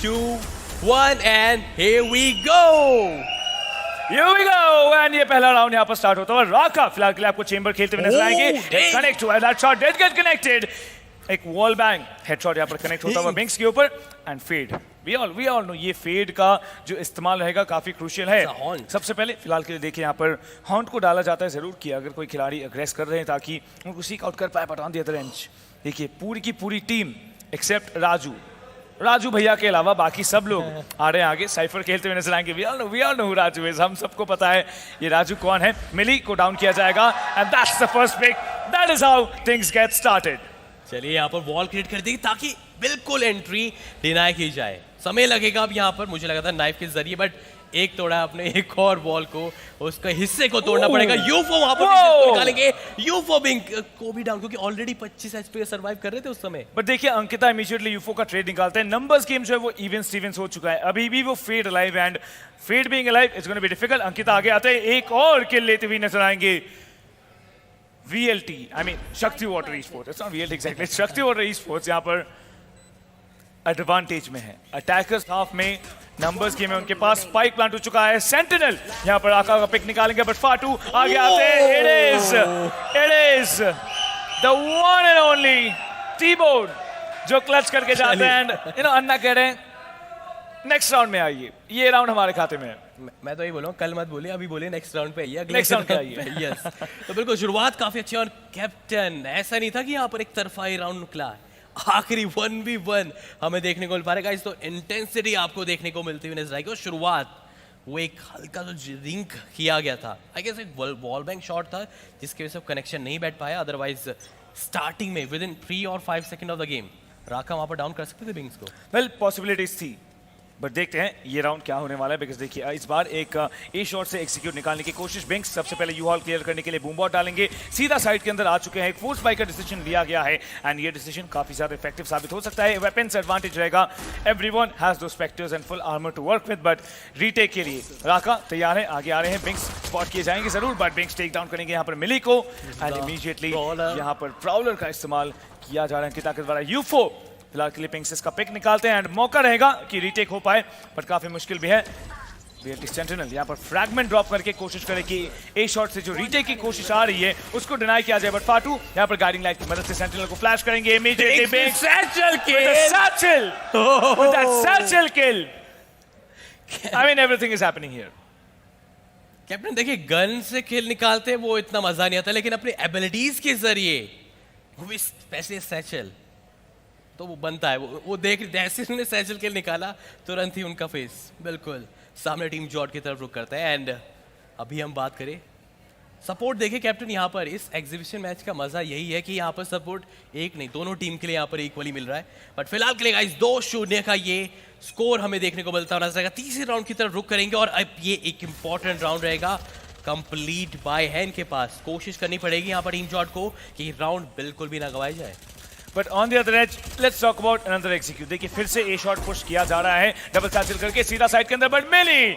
2, 1 and here we go. Here we go and ये पहला round यहाँ पर स्टार्ट होता है। राका फिलहाल के लिए आपको चेंबर खेलते हुए नजर आएंगे। कनेक्ट हुआ, that shot did get connected. एक वॉल बैंग हेडशॉट यहाँ पर कनेक्ट होता हुआ बिंक्स के ऊपर and Fade. We all know ये फेड का जो इस्तेमाल रहेगा काफी क्रूशियल है। सबसे पहले फिलहाल के लिए देखिए यहाँ पर हॉन्ट को डाला जाता है जरूर कि अगर कोई खिलाड़ी अग्रेस कर रहे हैं ताकि उनको सीक आउट कर पाए। But on the other and देखिए पूरी की पूरी टीम एक्सेप्ट राजू भैया के अलावा बाकी सब लोग आ रहे हैं आगे। साइफर खेलते हुए नजर आएंगे। We all know Raju is, हम सबको पता है ये राजू कौन है। मिली को डाउन किया जाएगा and that's the first pick. That is how things get started. चलिए यहाँ पर वॉल क्रिएट कर देगी ताकि बिल्कुल एंट्री डिनाई की जाए। समय लगेगा अब यहाँ पर, मुझे लगा था नाइफ के जरिए, बट एक तोड़ा आपने, एक और बॉल को उसका हिस्से को तोड़ना पड़ेगा। यूफो वहां पर निकालेंगे, यूफो बिंग को भी डाउन, क्योंकि ऑलरेडी 25 एचपी सर्वाइव कर रहे थे उस समय। बट देखिए अंकिता इमीडिएटली यूफो का ट्रेड निकालते हैं। नंबर्स गेम जो है वो इवन स्टीवेंस हो चुका है, अभी भी वो Fade alive and Fade being alive it's gonna be difficult. Ankita आगे आते हैं, एक और किल लेते हुए नजर आएंगे। VLT, I mean शक्ति water esports, it's not VLT exactly, शक्ति वाटर esports यहाँ पर एडवांटेज में है। अटैकर्स हाफ में, नंबर्स गेम में उनके पास स्पाइक प्लांट हो चुका है। सेंटिनल यहाँ पर आका का पिक निकालेंगे बट फाटू आगे आते हैं। It is the one and only T-board जो क्लच करके जाते हैं एंड अन्ना कह रहे हैं नेक्स्ट राउंड में आइए, ये राउंड हमारे खाते में है। मैं तो यही बोल रहा हूँ, कल मत बोलिए, अभी बोलिए नेक्स्ट राउंड पे आइए, नेक्स्ट राउंड पे आइए। यस तो बिल्कुल शुरुआत काफी अच्छी। और कैप्टन, ऐसा नहीं था कि यहाँ पर एक तरफा ही राउंड निकला, आखिरी 1v1 हमें देखने को मिल पा रहा है गाइस। तो इंटेंसिटी आपको देखने को मिलती हुई नजर आएगी। और शुरुआत वो एक हल्का जो रिंक किया गया था, आई गेस एक वॉल बैंक शॉट था जिसकी वजह से कनेक्शन नहीं बैठ पाया। अदरवाइज स्टार्टिंग में विद इन 3 और 5 सेकंड ऑफ द गेम राका वहां पर डाउन कर सकते थे बिंग्स को। वेल पॉसिबिलिटीज थी, बट देखते हैं ये राउंड क्या होने वाला है। बिकॉज देखिए इस बार एक ए शॉट से एक्सिक्यूट निकालने की कोशिश। बिंक्स सबसे पहले यू हॉल क्लियर करने के लिए बूम बॉट डालेंगे, सीधा साइड के अंदर आ चुके हैं। एक फोर्स बाई का डिसीजन लिया गया है एंड ये डिसीजन काफी ज्यादा इफेक्टिव साबित हो सकता है। वेपन्स एडवांटेज रहेगा, everyone has two spectres and full armour to work with. But retake के लिए राका तैयार है, आगे आ रहे हैं। बिंक्स स्पॉट किए जाएंगे जरूर, बट बिंक्स टेक डाउन करेंगे यहाँ पर मिली को एंड इमीडिएटली यहाँ पर प्राउलर का इस्तेमाल किया जा रहा है कि ताकत वाला यूफो। फिलहाल के लिए पिंक्सेस का पिक निकालते हैं एंड मौका रहेगा कि रीटेक हो पाए, बट काफी मुश्किल भी है। VLT सेंटिनल यहाँ पर फ्रैगमेंट ड्रॉप करके कोशिश करे कि ए शॉट से जो रीटेक की कोशिश आ रही है उसको डिनाई किया जाए। बट फाटू यहाँ पर गाइडिंग लाइट की मदद से सेंटिनल को फ्लैश करेंगे। Immediately Binks satchel kill. I mean everything is happening here. Captain देखिए गन से किल निकालते हैं वो इतना मजा नहीं आता, लेकिन अपनी एबिलिटीज के जरिए वो भी स्पेशली सैचल तो वो बनता है। वो देख जैसे उन्होंने सैचल किल निकाला तुरंत ही उनका फेस बिल्कुल सामने टीम जॉर्ड की तरफ रुक करता है। एंड अभी हम बात करें सपोर्ट, देखिए कैप्टन यहाँ पर इस एग्जीबिशन मैच का मजा यही है कि यहाँ पर सपोर्ट एक नहीं दोनों टीम के लिए यहाँ पर इक्वली मिल रहा है। बट फिलहाल के लिए गाइस 2-0 का ये स्कोर हमें देखने को मिलता हुआ नजर आएगा। तीसरे राउंड की तरफ रुक करेंगे और अब ये एक इंपॉर्टेंट राउंड रहेगा कंप्लीट बाय हैंड के पास। कोशिश करनी पड़ेगी यहाँ पर टीम जॉर्ड को कि राउंड बिल्कुल भी ना गवाया जाए। But on the other edge let's talk about another execute. देखिए फिर से ए शॉट पुश किया जा रहा है, डबल सैचल करके सीधा साइड के अंदर, but Mili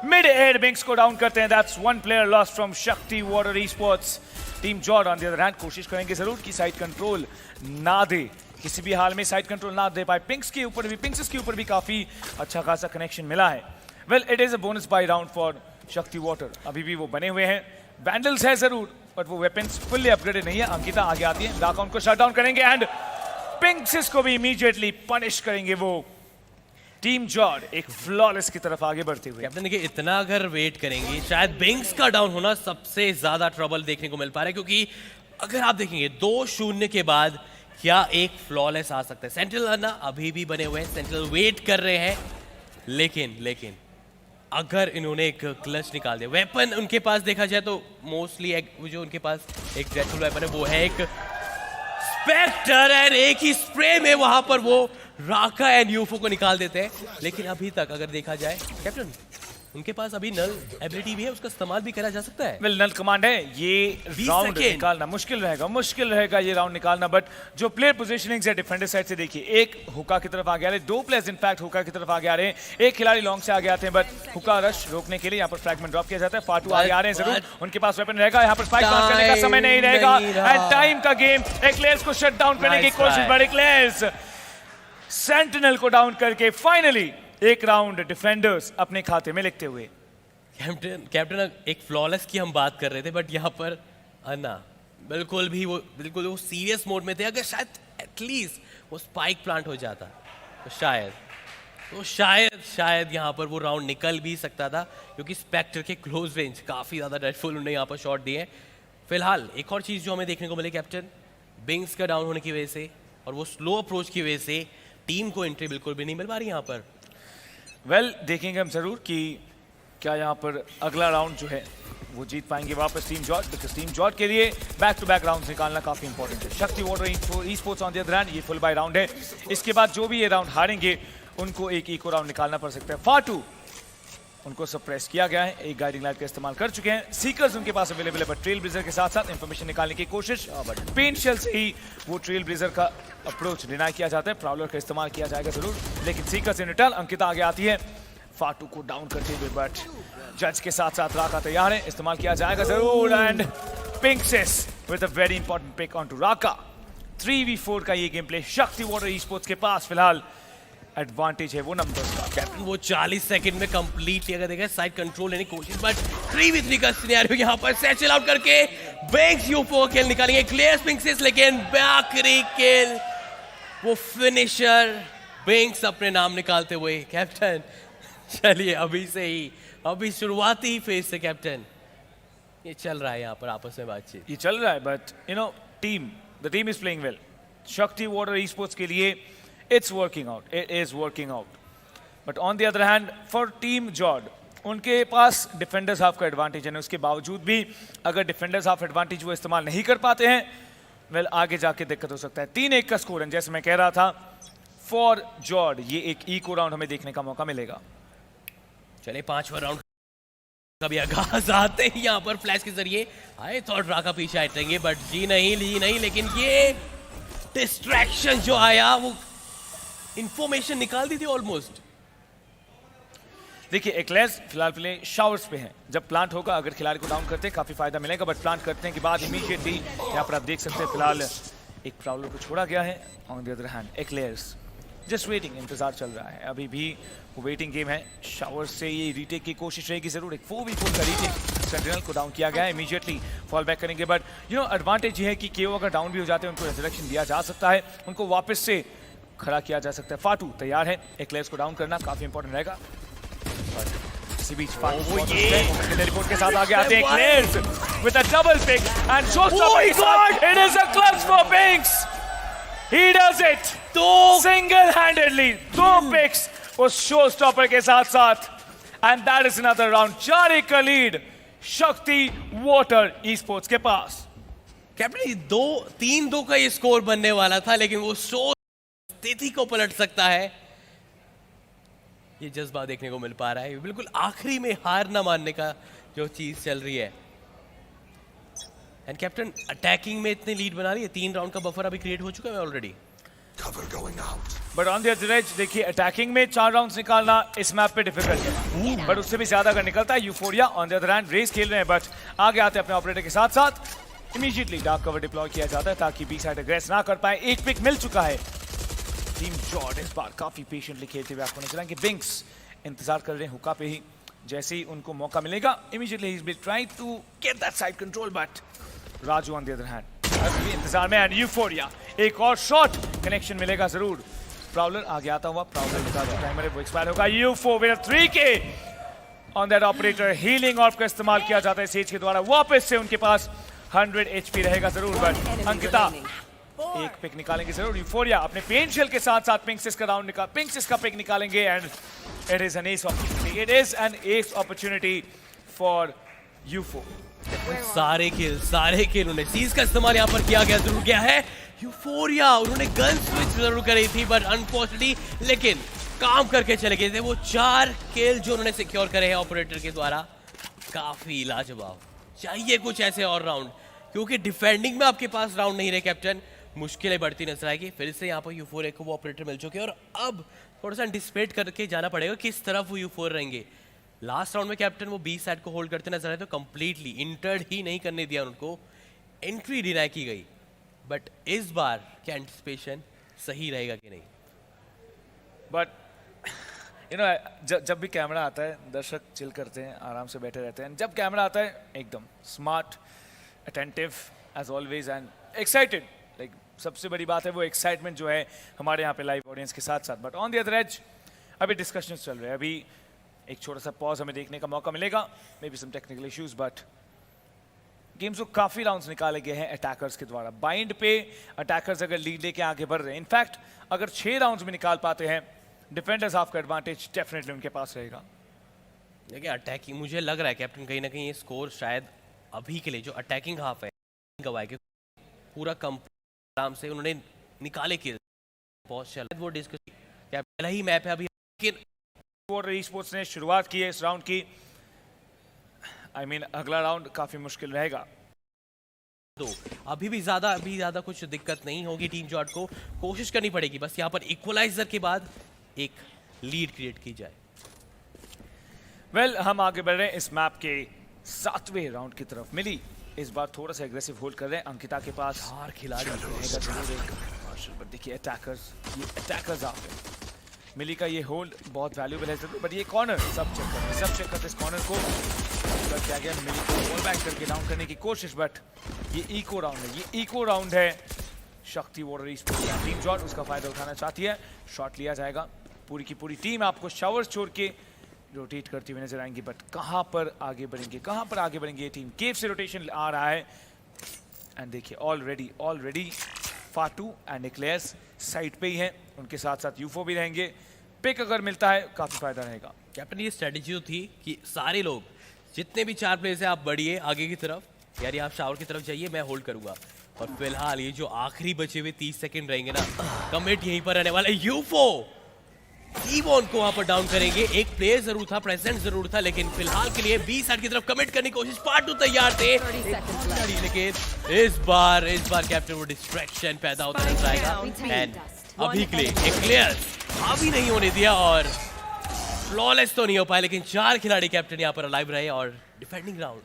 mid air Binks को डाउन करते हैं। That's one player lost from Shakti water esports। Team Jord on the other hand कोशिश करेंगे जरूर कि साइड कंट्रोल ना दे, किसी भी हाल में साइड कंट्रोल ना दे पाए। पिंक्सेस के ऊपर भी काफी अच्छा खासा कनेक्शन मिला है। Well it is a bonus bye round for शक्ति वाटर, अभी भी वो बने हुए हैं। वैंडल्स है जरूर बट वो वेपन्स फुल्ली अपग्रेडेड नहीं है। अंकिता आगे आती है, राका उनको शट डाउन करेंगे एंड पिंक्सेस को भी इमीडिएटली पनिश करेंगे वो। टीम जॉर्ड एक फ्लॉलेस की तरफ आगे बढ़ते हुए। कैप्टन देखिए इतना अगर वेट करेंगे शायद बिंक्स का डाउन होना सबसे ज्यादा ट्रबल देखने को मिल पा रहा है, क्योंकि अगर आप देखेंगे 2-0 के बाद क्या एक फ्लॉलेस आ सकता है। सेंट्रल ना अभी भी बने हुए हैं, सेंट्रल वेट कर रहे हैं, लेकिन अगर इन्होंने एक क्लच निकाल दिया, वेपन उनके पास देखा जाए तो मोस्टली जो उनके पास एक ड्रेडफुल वेपन है वो है एक स्पेक्टर, एंड एक ही स्प्रे में वहां पर वो राका एंड यूफो को निकाल देते हैं। लेकिन अभी तक अगर देखा जाए कैप्टन उनके पास अभी नल एबिलिटी भी है, उसका इस्तेमाल भी करा जा सकता है। वेल नल कमांड है, ये राउंड निकालना मुश्किल रहेगा ये राउंड निकालना। बट जो प्लेयर पोजीशनिंग है डिफेंडर साइड से देखिए, एक हुक्का की तरफ आगे आ रहे हैं, 2 प्लेयर्स इनफैक्ट हुक्का की तरफ आगे आ रहे हैं, एक खिलाड़ी लॉन्ग से आगे आते हैं, बट हुक्का रश रोकने के लिए यहाँ पर फ्रैगमेंट ड्रॉप किया जाता है। फाटू आगे आ रहे हैं जरूर, उनके पास वेपन रहेगा, यहाँ पर स्पाइक लॉन्च करने का समय नहीं रहेगा एंड टाइम का गेम। एक्लेयर्स को शट डाउन करने की कोशिश, बट एक्लेयर्स सेंटिनल को डाउन करके फाइनली एक राउंड डिफेंडर्स अपने खाते में लिखते हुए। कैप्टन एक फ्लॉलेस की हम बात कर रहे थे, बट यहाँ पर अन्ना बिल्कुल वो सीरियस मोड में थे। अगर शायद एटलीस्ट वो स्पाइक प्लांट हो जाता तो शायद यहाँ पर वो राउंड निकल भी सकता था, क्योंकि स्पेक्टर के क्लोज रेंज काफ़ी ज़्यादा डेडफुल उन्होंने यहाँ पर शॉट दिए। फिलहाल एक और चीज़ जो हमें देखने को मिली कैप्टन, बिंग्स का डाउन होने की वजह से और वो स्लो अप्रोच की वजह से टीम को एंट्री बिल्कुल भी नहीं मिल पा रही यहाँ पर। वेल देखेंगे हम जरूर कि क्या यहाँ पर अगला राउंड जो है वो जीत पाएंगे वापस team George, because team George के लिए बैक टू बैक राउंड निकालना काफी इंपॉर्टेंट है। शक्ति water e sports on the other hand, ये फुल बाय राउंड है। इसके बाद जो भी ये राउंड हारेंगे उनको एक इको राउंड निकालना पड़ सकता है। फाटू उनको सप्रेस किया गया है, एक गाइडिंग लाइट का इस्तेमाल कर चुके हैं। सीकर्स उनके पास अवेलेबल है, बट ट्रेल ब्लेजर के साथ साथ इंफॉर्मेशन निकालने की कोशिश, बट पेंट शेल से ही वो ट्रेल ब्लेजर का अप्रोच डिनाई किया जाता है। प्राउलर का इस्तेमाल किया जाएगा जरूर, लेकिन सीकर्स इन रिटर्न अंकिता आगे आती है फाटू को डाउन करते हुए, बट जज के साथ साथ राका तैयार है, इस्तेमाल किया जाएगा जरूर। And Pinxis with a very important pick on to Raka. 3v4 का ये game play Shakti water esports के पास फिलहाल एडवांटेज है वो नंबर्स का। कैप्टन वो 40 सेकंड में कंप्लीटली अगर देखा साइड कंट्रोल लेने की कोशिश, बट 3v3 का सिनेरियो यहाँ पर सैचल आउट करके बिंग्स यूफो किल निकालेंगे क्लियर पिंक्सिस, लेकिन आखिरी किल वो फिनिशर बिंग्स अपने नाम निकालते हुए। कैप्टन चलिए अभी शुरुआती ही फेज से कैप्टन ये चल रहा है यहाँ पर आपस में बातचीत, ये चल रहा है, but you know the team is playing well. शक्ति वाटर ई स्पोर्ट्स के लिए it's working out, it is working out, but on the other hand for team jord उनके पास डिफेंडर्स हाफ का एडवांटेज है, उसके बावजूद भी अगर डिफेंडर्स हाफ एडवांटेज वो इस्तेमाल नहीं कर पाते हैं, वेल आगे जाके दिक्कत हो सकता है। 3-1 का स्कोर है, जैसे मैं कह रहा था फॉर जॉर्ड ये एक इको राउंड हमें देखने का मौका मिलेगा। चले 5वां राउंड का भी आगाज आते ही यहाँ पर फ्लैश के जरिए आए थॉट राका पीछे हटेंगे, बट ली नहीं, लेकिन ये डिस्ट्रैक्शन जो आया वो इंफॉर्मेशन निकाल दी थी ऑलमोस्ट। देखिए एक्लेयर्स फिलहाल प्ले शावर्स पे हैं, जब प्लांट होगा अगर खिलाड़ी को डाउन करते हैं काफी फायदा मिलेगा, बट प्लांट करने के बाद इमीडिएटली यहाँ पर आप देख सकते हैं फिलहाल एक प्राउलर को छोड़ा गया है। On the other hand eclairs just waiting, इंतजार चल रहा है, अभी भी वेटिंग गेम है। शावर्स से ये रीटेक की कोशिश रहेगी जरूर, एक 4v4 का रीटेक। सेंटिनल को डाउन किया गया है, इमीडिएटली फॉल बैक करेंगे, बट यू नो एडवांटेज ये है कि केओ अगर डाउन भी हो जाते हैं उनको रिजरेक्शन दिया जा सकता है, उनको वापस से खड़ा किया जा सकता है। फाटू तैयार है, एक्लेयर्स को डाउन करना काफी इंपॉर्टेंट रहेगा। इसी बीच फाटू रिपोर्ट के साथ आगे आते हैं Eclairs with a double pick and showstopper. It is a clutch for Binks, he does it single handedly, 2 picks उस शोस्टॉपर के साथ साथ, and that is another round. 4-1 का लीड शक्ति वाटर ई स्पोर्ट्स के पास। कैप्टन 3-2 का ये स्कोर बनने वाला था, लेकिन वो स्थिति को पलट सकता है, ये जज्बा देखने को मिल पा रहा है। बिल्कुल आखिरी में हार ना मानने का जो चीज चल रही है। एंड कैप्टन अटैकिंग में इतनी लीड बना रही है, 3 राउंड का बफर अभी क्रिएट हो चुका है already. But on the other edge देखिए अटैकिंग में 4 राउंड्स निकालना इस मैप पे डिफिकल्ट है, बट उससे भी ज्यादा अगर निकलता है euphoria. On the other hand raise खेल रहे हैं, बट आगे आते हैं अपने ऑपरेटर के साथ साथ। इमीडिएटली डार्क कवर डिप्लॉय किया जाता है ताकि बी साइड अग्रेस ना कर पाए। एक पिक मिल चुका है। टीम जॉर्ड इस बार काफी पेशेंटली खेलते हुए आपको नजर आएंगे। बिंग्स इंतजार कर रहे हैं हुक्का पे ही, जैसे ही उनको मौका मिलेगा इमीडिएटली ही is trying to get that side control, but Raju on the other hand अभी इंतजार में। एंड यूफोरिया एक और शॉट कनेक्शन मिलेगा जरूर। प्राउलर आगे आता हुआ, प्राउलर का जो टाइमर है वो एक्सपायर होगा। Ufo with 3K on that operator. Healing off का इस्तेमाल किया जाता है सेज के द्वारा, वापस से उनके पास 100 HP रहेगा जरूर, बट अंकिता एक पिक निकालेंगे जरूर। यूफोरिया अपने पेन शेल के साथ साथ पिंक्सिस का राउंड पिंक्सिस का पिक निकालेंगे, and it is an ace opportunity, it is an ace opportunity for Ufo. सारे किल उन्हें सीज का इस्तेमाल यहाँ पर किया गया जरूर गया है। यूफोरिया उन्होंने गन स्विच जरूर करी थी, बट अनफॉर्चुनेटली लेकिन काम करके चले गए थे। वो 4 किल जो उन्होंने सिक्योर करे हैं ऑपरेटर के द्वारा, काफी लाजवाब। चाहिए कुछ ऐसे और राउंड, क्योंकि डिफेंडिंग में आपके पास राउंड नहीं रहे कैप्टन, मुश्किलें बढ़ती नजर आएगी। फिर से यहाँ पर यूफोरिया को वो ऑपरेटर मिल चुके हैं, और अब थोड़ा सा एंटिसिपेट करके जाना पड़ेगा किस तरफ वो यूफोर रहेंगे। लास्ट राउंड में कैप्टन वो बी साइड को होल्ड करते नजर आए, तो कंप्लीटली इंटर्ड ही नहीं करने दिया उनको, एंट्री डिनाई की गई। बट इस बार क्या एंटिसिपेशन सही रहेगा कि नहीं? बट यू नो जब भी कैमरा आता है दर्शक चिल करते हैं, आराम से बैठे रहते हैं. जब कैमरा आता है एकदम smart, attentive as always and excited. Like सबसे बड़ी बात है वो एक्साइटमेंट जो है हमारे यहाँ पे लाइव ऑडियंस के साथ साथ. But on the other edge अभी डिस्कशंस चल रहे हैं. अभी एक छोटा सा पॉज हमें देखने का मौका मिलेगा. May be some technical issues, but games को काफी राउंड्स निकाले गए हैं अटैकर्स के द्वारा. बाइंड पे अटैकर्स अगर लीड लेके आगे बढ़ रहे हैं, इनफैक्ट अगर 6 राउंड्स में निकाल पाते हैं, डिफेंडर्स हाफ का एडवांटेज डेफिनेटली उनके पास रहेगा. देखिए अटैकिंग, मुझे लग रहा है कैप्टन कहीं ना कहीं ये स्कोर शायद अभी के लिए जो अटैकिंग हाफ है गवाए के पूरा कम आराम से उन्होंने निकाले के बहुत चल वो डिस्कस पहला ही मैप है अभी. लेकिन वॉटर ई-स्पोर्ट्स ने शुरुआत की है इस राउंड की. आई मीन अगला राउंड काफी मुश्किल रहेगा. तो अभी ज्यादा कुछ दिक्कत नहीं होगी टीम जॉट को. कोशिश करनी पड़ेगी बस यहाँ पर इक्वलाइजर के बाद एक लीड क्रिएट की जाए. वेल हम आगे बढ़ रहे हैं इस मैप के 7वें राउंड की तरफ. मिली इस बार थोड़ा सा एग्रेसिव होल्ड कर रहे हैं. अंकिता के पास 4 खिलाड़ी रहेगा जरूर एक मार्शल, बट देखिए अटैकर्स आप हैं. मिली का ये होल्ड बहुत वैल्यूबल है, बट ये कॉर्नर सब चेक करते इस कॉर्नर को. क्या गया मिली को बॉल बैक करके डाउन करने की कोशिश, बट ये इको राउंड है. शक्ति वॉटर ई-स्पोर्ट्स टीम जॉट उसका फायदा उठाना चाहती है. शॉट लिया जाएगा. पूरी की पूरी टीम आपको शावर्स छोड़ के रोटेट करती हुई नजर आएंगी. बट कहाँ पर आगे बढ़ेंगे ये टीम. केव से रोटेशन आ रहा है एंड देखिए ऑलरेडी फाटू एंड एक्लेयर्स साइड पे ही हैं. उनके साथ साथ यूफो भी रहेंगे. पिक अगर मिलता है काफी फायदा रहेगा. कैप्टन ये स्ट्रेटेजी तो थी कि सारे लोग जितने भी 4 प्लेयर्स हैं आप बढ़िए आगे की तरफ, यानी आप शावर की तरफ जाइए, मैं होल्ड करूंगा. और फिलहाल ये जो आखिरी बचे हुए 30 सेकंड रहेंगे ना, कमिट यहीं पर रहने वाला है. यूफो ईवोन को वहां पर डाउन करेंगे. एक प्लेयर जरूर था, प्रेजेंट जरूर था, लेकिन फिलहाल के लिए बी साइड की तरफ कमिट करने की कोशिश. पार्टू तैयार थे लेकिन इस बार कैप्टन वो डिस्ट्रैक्शन पैदा होता नजर आएगा. एंड अभी के लिए एक प्लेयर हावी नहीं होने दिया और फ्लॉलेस तो नहीं हो पाया, लेकिन 4 खिलाड़ी कैप्टन यहाँ पर अलाइव रहे और डिफेंडिंग राउंड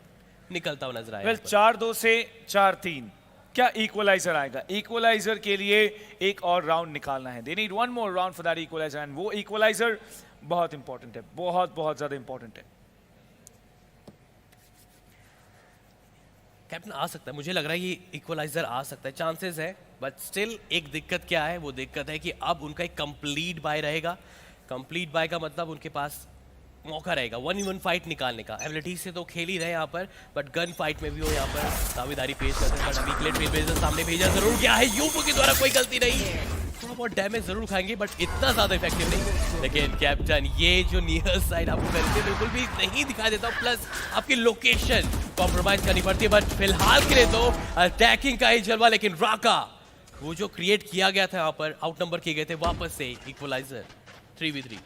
निकलता हुआ नजर आया. वेल 4-2 से 4-3 क्या इक्वलाइजर आएगा. इक्वलाइजर के लिए एक और राउंड निकालना है. They need one more round for that equaliser and वो इक्वलाइजर बहुत इंपॉर्टेंट है, बहुत ज्यादा इंपॉर्टेंट है. कैप्टन आ सकता है, मुझे लग रहा है ये इक्वलाइजर आ सकता है, चांसेस है. बट स्टिल एक दिक्कत क्या है, वो दिक्कत है कि अब उनका एक कंप्लीट बाय रहेगा. कंप्लीट बाय का मतलब उनके पास मौका रहेगा 1v1 फाइट निकालने का. एबिलिटी से तो खेल ही रहे यहाँ पर, बट गन फाइट में भी वो यहाँ पर दावेदारी पेश करते हैं. बट अभी के लिए ट्रेलब्लेजर सामने भेजा जरूर गया है. यूफो के द्वारा कोई गलती नहीं, थोड़ा बहुत डैमेज जरूर खाएंगे बट इतना ज्यादा इफेक्टिव नहीं. लेकिन कैप्टन ये जो नियर साइड आपको करके बिल्कुल भी नहीं दिखाई देता, प्लस आपकी लोकेशन कॉम्प्रोमाइज करनी पड़ती है. बट फिलहाल के लिए तो अटैकिंग का ही जलवा. लेकिन राका वो जो क्रिएट किया गया था यहाँ पर, आउट नंबर किए गए थे, वापस से इक्वलाइजर 3v3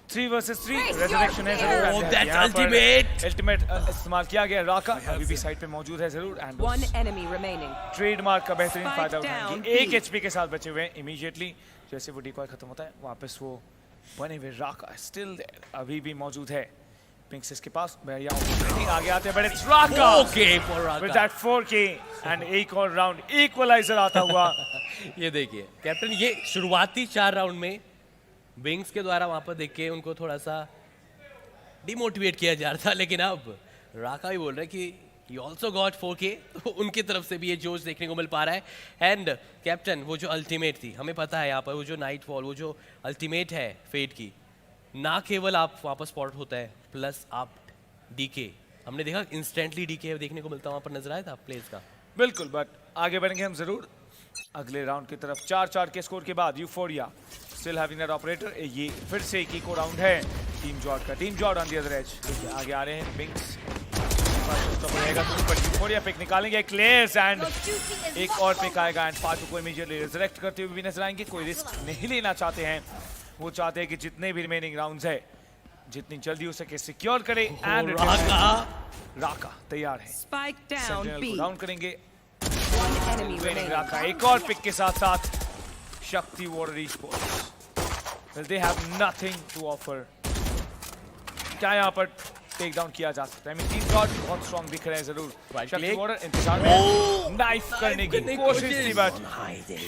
3 वर्सेस 3 रेजरेक्शन है जरूर. Oh, that's ultimate. अल्टीमेट इस्तेमाल किया गया. राका अभी भी साइड पे मौजूद है जरूर and One enemy remaining. Trademark का बेहतरीन Spike फायदा down, उठाएंगे. 1 B. एचपी के साथ बचे हुए हैं. इमीडिएटली जैसे वो डिकॉय खत्म होता है वापस वो बने हुए राका स्टिल देयर अभी भी मौजूद है. पिंक्सेस के पास भैया आगे आते हैं, but it's Raka Okay for Raka. With that 4K and एक और राउंड इक्वलाइजर आता हुआ. ये देखिए कैप्टन, ये शुरुआती 4 राउंड में विंग्स के द्वारा वहां पर देख के उनको थोड़ा सा डिमोटिवेट किया जा रहा था, लेकिन अब राका भी बोल रहे हैं कि यू ऑल्सो गॉट 4K, तो उनकी तरफ से भी ये जोश देखने को मिल पा रहा है. एंड कैप्टन वो जो अल्टीमेट थी, हमें पता है यहाँ पर वो जो नाइट फॉल, वो जो अल्टीमेट है फेट की, ना केवल आप वापस स्पॉट होता है, प्लस आप डीके, हमने देखा इंस्टेंटली डीके देखने को मिलता, वहां पर नजर आया था प्लेस का. बिल्कुल, बट आगे बढ़ेंगे हम जरूर अगले राउंड की तरफ. 4-4 के स्कोर के बाद Euphoria still having that operator. ये फिर से एक इको राउंड है टीम जॉट का. टीम जॉट ऑन द अदर एज देखिए आगे आ रहे हैं. बिंग्स रहेगा पर यूफोरिया पिक निकालेंगे. क्लेयर्स एंड एक और पिक आएगा एंड फाटू को इमीडिएटली रिजरेक्ट करते हुए भी नजर आएंगे. कोई रिस्क नहीं लेना चाहते हैं, वो चाहते हैं कि जितने भी रिमेनिंग राउंड्स है जितनी जल्दी हो सके सिक्योर करे. एंड राका तैयार है. Spike down sentinel B. को डाउन करेंगे. One enemy remaining. राका एक और पिक के साथ साथ शक्ति water esports. Well, they have nothing to offer. क्या यहाँ पर टेक डाउन किया जा सकता है? I mean, टीम जॉट बहुत स्ट्रॉन्ग दिख रहे हैं जरूर. शक्ति वॉटर इंतजार में नाइफ करने की कोशिश थी, बट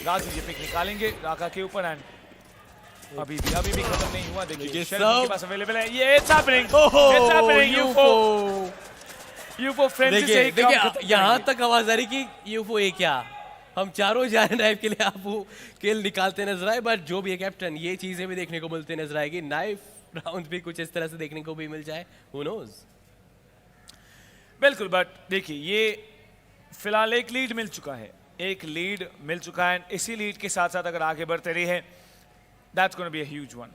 राजू ये पिक निकालेंगे राका के ऊपर एंड अभी भी खत्म नहीं हुआ। देखिए देखिए शेल्फ उनके सब- पास अवेलेबल है। ये इट्स हैपनिंग, ओहो, इट्स हैपनिंग। यूफो यूफो फ्रेंड्स से देखिए ही काम खत्म देखिए यहाँ करेंगे। तक आवाज आ रही कि यूफो ये क्या, हम चारों जा रहे नाइफ के लिए, आप वो किल निकालते नजर आए। बट जो भी है कैप्टन, ये चीजें भी देखने को मिलती नजर आएगी। नाइफ राउंड भी कुछ इस तरह से देखने को भी मिल जाए, हु नोज। बिल्कुल, बट देखिए ये फिलहाल एक लीड मिल चुका है, एक लीड मिल चुका है। इसी लीड के साथ साथ अगर आगे बढ़ते रहे हैं, that's gonna be a huge one.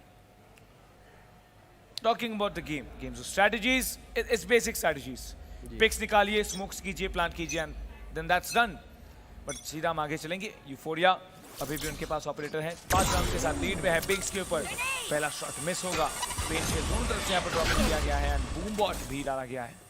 Talking about the games of strategies, it's basic strategies. Picks निकालिए, स्मोक्स कीजिए, प्लांट कीजिए, and then that's done. But सीधा हम आगे चलेंगे। यूफोरिया अभी भी उनके पास ऑपरेटर है, 5 राउंड के साथ लीड में है। पिक्स के ऊपर पहला शॉट मिस होगा। पेन से दोनों तरफ से यहाँ पर ड्रॉप किया गया है एंड बूम बॉट भी डाला गया है।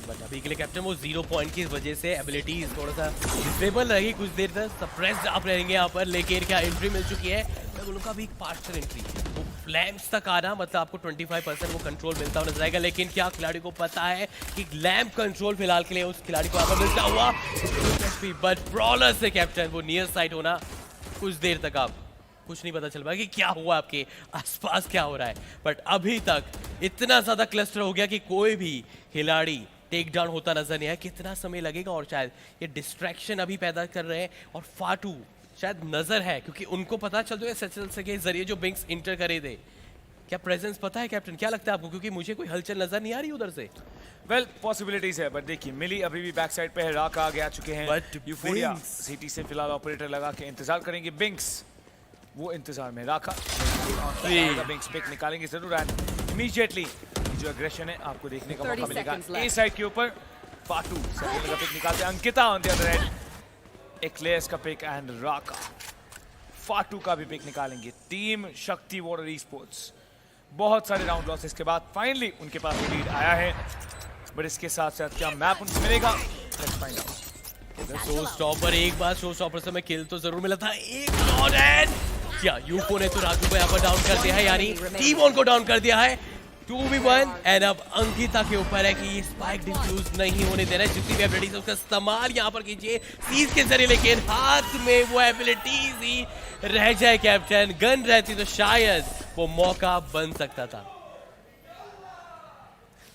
बट अभी के लिए कैप्टन वो 0 पॉइंट की वजह से एबिलिटीज थोड़ा सा डिसेबल रहेगी, कुछ देर तक सप्रेस्ड आप रहेंगे यहाँ पर। लेकिन क्या एंट्री मिल चुकी है, मैं बोलूँगा अभी एक पार्शल एंट्री, वो फ्लैम्स तक आना, मतलब आपको 25% वो कंट्रोल मिलता हुआ नजर आएगा। लेकिन क्या खिलाड़ी को पता है कि लैम्प कंट्रोल फिलहाल के लिए उस खिलाड़ी को यहाँ पर मिलता हुआ, बट ब्रॉलर से कैप्टन वो नियर साइड होना, कुछ देर तक आप कुछ नहीं पता चल पाया कि क्या हुआ, आपके आसपास क्या हो रहा है। बट अभी तक इतना ज्यादा क्लस्टर हो गया कि कोई भी खिलाड़ी टेक डाउन होता नजर नहीं आया। कितना समय लगेगा, और शायद ये डिस्ट्रैक्शन अभी पैदा कर रहे हैं। और फाटू शायद नजर है, क्योंकि उनको पता चल जो है सचल के जरिए जो बिंग्स इंटर करे थे। क्या प्रेजेंस पता है कैप्टन, क्या लगता है आपको, क्योंकि मुझे कोई हलचल नजर नहीं आ रही उधर से। वेल पॉसिबिलिटीज है, बट देखिए मिली अभी भी बैक साइड पे है, राका आगे आ चुके हैं। But यूफोरिया Binks- सिटी से फिलहाल ऑपरेटर लगा के इंतजार करेंगे। बिंक्स वो इंतजार में, राका बिंक्स पिक निकालेंगे जरूर एंड इमीडिएटली जो एग्रेशन है आपको देखने का 30 मौका मिलेगा। seconds left. ए साइड के ऊपर फाटू सेकंड का पिक निकालते हैं, Ankita on the other and eclairs का पिक एंड राका फाटू का भी पिक निकालेंगे। टीम शक्ति वाटर ई स्पोर्ट्स बहुत सारे राउंड लॉसेस के बाद फाइनली उनके पास लीड आया है। बट इसके साथ साथ क्या मैप उनको मिलेगा, let's find out. Show stopper, एक बार शो स्टॉपर से मैं किल तो जरूर मिला था, एक नॉट एंड क्या यूफो ने तो राजू को यहाँ पर डाउन कर दिया है, यानी टीम उनको डाउन कर दिया है। 2v1 एंड अब अंकिता के ऊपर है कि ये स्पाइक डिफ्यूज नहीं होने देना है। जितनी भी एबिलिटीज है उसका इस्तेमाल यहाँ पर कीजिए सीज के जरिए, लेकिन हाथ में वो एबिलिटीज ही रह जाए कैप्टन। गन रहती तो शायद वो मौका बन सकता था।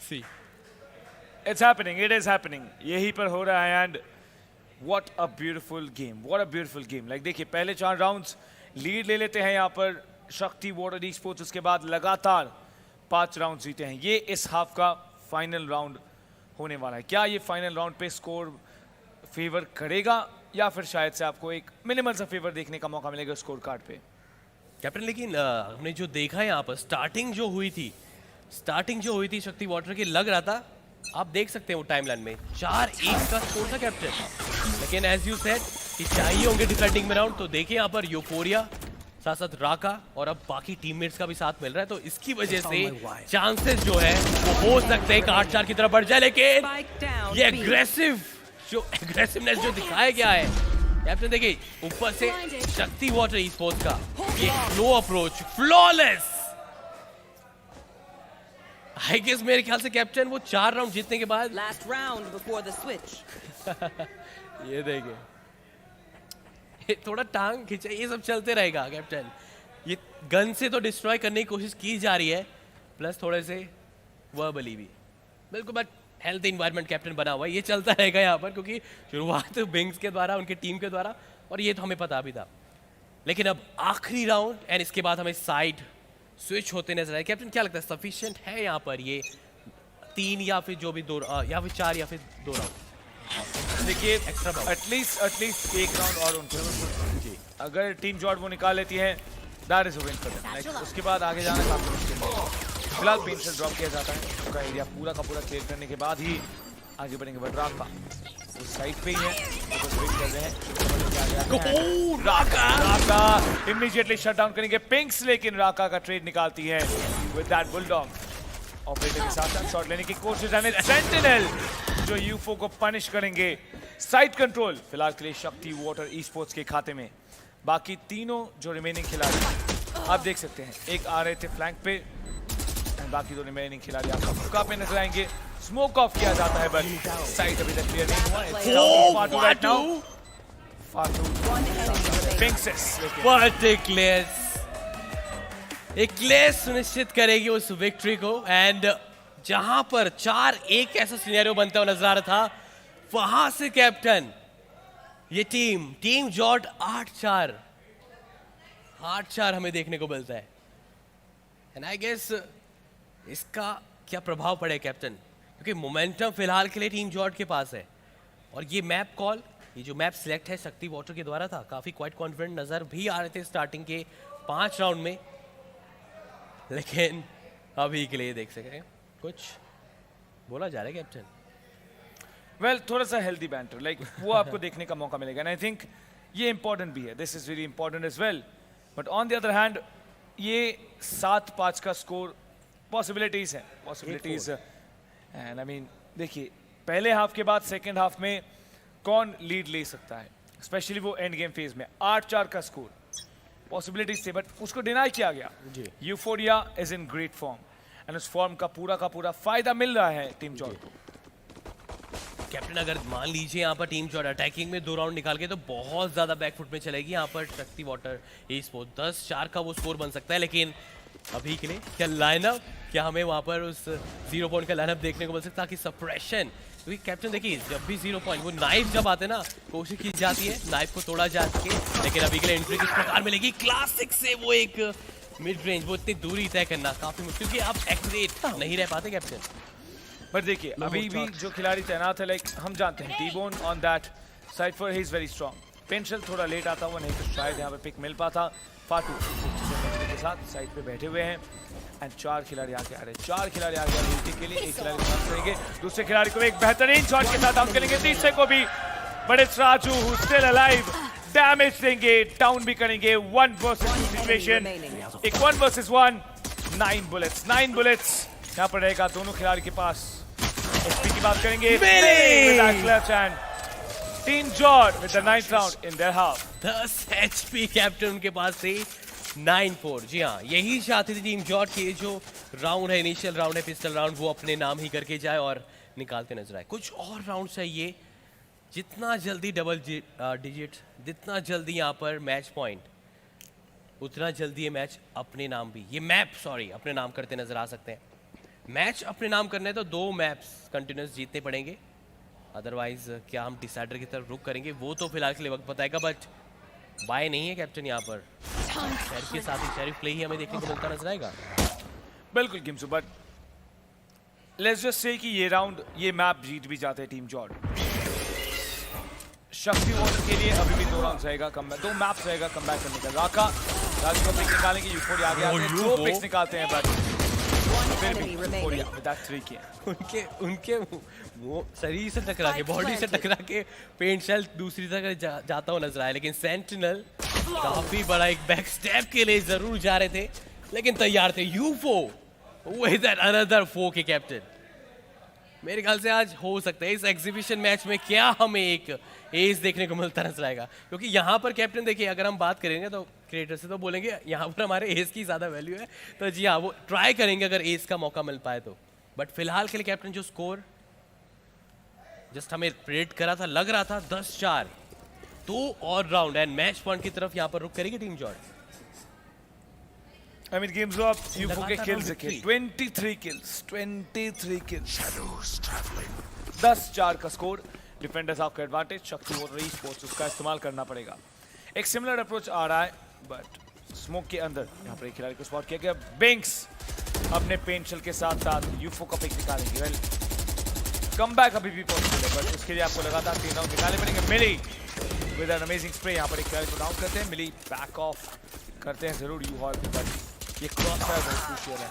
सी It's happening, it is happening. यहीं पर हो रहा है and what a beautiful game, what a beautiful game. Like देखिए पहले 4 राउंड्स लीड ले लेते हैं यहाँ पर शक्ति वाटर ई स्पोर्ट्स, उसके बाद लगातार 5 राउंड जीते हैं। ये इस हाफ का फाइनल राउंड होने वाला है। क्या ये फाइनल राउंड पे स्कोर फेवर करेगा या फिर शायद से आपको एक मिनिमल सा फेवर देखने का मौका मिलेगा स्कोर कार्ड पे? कैप्टन लेकिन हमने जो देखा यहाँ पर स्टार्टिंग जो हुई थी शक्ति वाटर की, लग रहा था, आप देख सकते हैं वो टाइमलाइन में 4-1 का स्कोर था कैप्टन। लेकिन एज यू सेड कि चाहिए होंगे डिफेंडिंग में राउंड, तो देखिए यहाँ पर यूफोरिया साथ साथ राका और अब बाकी टीममेट्स का भी साथ मिल रहा है, तो इसकी वजह से चांसेस जो है वो हो सकते हैं 8-4 की तरफ बढ़ जाए। लेकिन Spike down. ये B. एग्रेसिवनेस जो दिखाया गया है कैप्टन, देखिए ऊपर से शक्ति वाटर ई स्पोर्ट्स का ये flow approach flawless. I guess मेरे ख्याल से कैप्टन वो 4 राउंड जीतने के बाद Last round before the switch. ये देखिए ये थोड़ा टांग खींचा, ये सब चलते रहेगा कैप्टन। ये गन से तो डिस्ट्रॉय करने की कोशिश की जा रही है, प्लस थोड़े से वर्बली भी बिल्कुल। बट हेल्थ इन्वायरमेंट कैप्टन बना हुआ है, ये चलता रहेगा यहाँ पर, क्योंकि शुरुआत बिंग्स के द्वारा, उनके टीम के द्वारा, और ये तो हमें पता भी था। लेकिन अब आखिरी राउंड एंड इसके बाद हमें साइड स्विच होते नजर आए। कैप्टन क्या लगता है सफिशिएंट है यहाँ पर ये 3 या फिर जो भी 2 या फिर 4 या फिर 2 राउंड? देखिए Extra round. एटलीस्ट एक राउंड और उनको अगर टीम जॉर्ड वो निकाल लेती है, that is a win for them. Like उसके बाद आगे जाना काफी मुश्किल है। फिलहाल पेन से ड्रॉप किया जाता है, उसका एरिया पूरा का पूरा क्लियर करने के बाद ही आगे बढ़ेंगे। बट राका उस साइड पे ही है, तो वेट कर रहे हैं। राका इमीडिएटली शट डाउन करेंगे पिंक्स, लेकिन राका का ट्रेड निकालती है विद दैट बुलडॉग। ऑपरेटर के साथ शॉट लेने की कोशिश है, सेंटिनल जो यूफो को पनिश करेंगे। साइड कंट्रोल फिलहाल के लिए शक्ति वाटर ई स्पोर्ट्स के खाते में। बाकी तीनों जो रिमेनिंग खिलाड़ी आप देख सकते हैं, एक आ रहे थे फ्लैंक पे, बाकी 2 रिमेनिंग खिलाड़ी आपको फुका पे नजर आएंगे। स्मोक ऑफ किया जाता है, बट साइड अभी तक क्लियर नहीं हुआ। Fatu right now, Fatu One enemy remaining. Pinxis What a clears. एक्लेस सुनिश्चित करेगी उस विक्ट्री को एंड जहां पर 4-1 ऐसा सिनेरियो बनता हुआ नजर आ रहा था, वहां से कैप्टन ये टीम जॉर्ड 8-4 हमें देखने को मिलता है। एंड आई गेस इसका क्या प्रभाव पड़े कैप्टन, क्योंकि मोमेंटम फिलहाल के लिए टीम जॉर्ड के पास है और ये मैप कॉल, ये जो मैप सिलेक्ट है शक्ति वाटर के द्वारा था, काफी क्वाइट कॉन्फिडेंट नजर भी आ रहे थे स्टार्टिंग के 5 राउंड में, लेकिन अभी के लिए देख सकते हैं कुछ बोला जा रहा है कैप्टन। वेल थोड़ा सा हेल्दी बैंटर लाइक वो आपको देखने का मौका मिलेगा एंड आई थिंक ये इंपॉर्टेंट भी है, this is very important as well. But on the other hand ये 7-5 का स्कोर पॉसिबिलिटीज है, पॉसिबिलिटीज एंड आई मीन देखिए पहले हाफ के बाद सेकेंड हाफ में कौन लीड ले सकता है, स्पेशली वो एंड गेम फेज में 8-4 का स्कोर पॉसिबिलिटीज थे बट उसको डिनाई किया गया। Euphoria is in great form and उस फॉर्म का पूरा फायदा मिल रहा है टीम जॉर्ड को। कैप्टन अगर मान लीजिए यहाँ पर टीम जॉर्ड अटैकिंग में 2 राउंड निकाल के तो बहुत ज्यादा बैकफुट में चलेगी यहाँ पर शक्ति वाटर ई स्पोर्ट 10-4 का वो स्कोर बन सकता है, लेकिन अभी के लिए क्या लाइनअप, क्या हमें वहां पर उस 0 पॉइंट का लाइनअप देखने को मिल सकता है कि सप्रेशन, क्योंकि कैप्टन देखिए जब भी 0 पॉइंट वो नाइफ जब आते ना कोशिश की जाती है नाइफ को तोड़ा जा सके, लेकिन अभी के लिए एंट्री किस प्रकार मिलेगी, क्लासिक से वो एक मिड रेंज, वो इतनी दूरी तय करना काफी मुश्किल क्योंकि आप एक्यूरेट नहीं रह पाते कैप्टन। बट देखिए अभी भी जो खिलाड़ी तैनात है लाइक हम जानते हैं T-bone on that side for he is very strong, पेंशल थोड़ा लेट आता हुआ नहीं तो शायद यहाँ पे पिक मिल पाता। फाटू के साथ साइड पे बैठे हुए हैं एंड 4 खिलाड़ी आगे आ रहे हैं, 4 खिलाड़ी आगे आ रहे हैं के लिए, एक खिलाड़ी साथ करेंगे, दूसरे खिलाड़ी को एक बेहतरीन शॉट के साथ आउट करेंगे, तीसरे को भी but it's Raju who still alive, damage देंगे, डाउन भी करेंगे, 1 वर्सेस 2 सिचुएशन, एक 1 वर्सेस 1, 9 बुलेट्स यहाँ पर रहेगा दोनों खिलाड़ी के पास। एचपी की बात करेंगे team Jord with the 9th round in their half. 10 HP captain उनके पास से 9-4। जी हाँ, यही चाहती थी टीम जॉर्ड की जो राउंड है, इनिशियल राउंड है, पिस्टल राउंड, वो अपने नाम ही करके जाए और निकालते नजर आए। कुछ और राउंड चाहिए, जितना जल्दी डबल डिजिट, जितना जल्दी यहाँ पर मैच पॉइंट, उतना जल्दी ये मैच अपने नाम भी, ये मैप सॉरी अपने नाम करते नजर आ सकते हैं। मैच अपने नाम करने हैं तो 2 मैप्स कंटिन्यूस जीतने पड़ेंगे, अदरवाइज क्या हम डिसाइडर की तरफ रुक करेंगे वो तो फिलहाल के लिए वक्त बताएगा, बट बाय नहीं है कैप्टन यहाँ पर, शरीफ के साथ ही शरीफ प्ले ही हमें देखने को मिलता नजर आएगा। बिल्कुल गिम्सू, बट लेट्स जस्ट से कि ये राउंड ये मैप जीत भी जाते हैं टीम जॉर्ड। शक्ति वाटर के लिए अभी भी 2 राउंड रहेगा, 2 मैप्स रहेगा कमबैक करने का। राजू को पिक निकालेंगे, यूफोरिया आगे आते हैं, 2 पिक्स निकालते हैं बट फिर भी यूफोरिया विद दैट 3 किया। उनके वो शरीर से टकरा के, बॉडी से टकरा के पेंट शेल दूसरी तरफ जाता हुआ नजर आया, लेकिन सेंटिनल काफी बड़ा एक बैक स्टेप के लिए जरूर जा रहे थे, लेकिन तैयार थे यूफो विद अनदर 4 के कैप्टन। मेरे ख्याल से आज हो सकता है इस एग्जीबिशन मैच में क्या हमें एक एस देखने को मिलता नजर आएगा, क्योंकि यहाँ पर कैप्टन देखिए अगर हम बात करेंगे तो क्रिएटर से तो बोलेंगे यहाँ पर हमारे एस की ज्यादा वैल्यू है, तो जी हाँ वो ट्राई करेंगे अगर एस का मौका मिल पाए तो, बट फिलहाल के लिए कैप्टन जो स्कोर जस्ट हमें प्रेडिक्ट करा था, लग रहा था 10-4, 2 और राउंड एंड मैच पॉइंट की तरफ यहाँ पर रुक करेगी team जॉर्ड। I mean games up, UFO के kills देखिए 23 kills 10-4 का स्कोर, डिफेंडर्स आपका एडवांटेज, शक्ति और री स्पोर्ट्स उसका इस्तेमाल करना पड़ेगा। एक सिमिलर अप्रोच आ रहा है बट स्मोक के अंदर यहाँ पर एक खिलाड़ी को स्पॉट किया गया, बिंक्स अपने पेंशल के साथ साथ यूफो का पिक निकालेंगे। वेल कमबैक अभी भी पॉसिबल है बट उसके लिए आपको लगातार 3 राउंड निकालने पड़ेंगे। मिली विद एन अमेजिंग स्प्रे यहाँ पर एक खिलाड़ी को डाउन करते हैं, मिली बैक ऑफ करते हैं जरूर यू हॉल, बट ये क्रॉस फायर बहुत क्रूशियल है।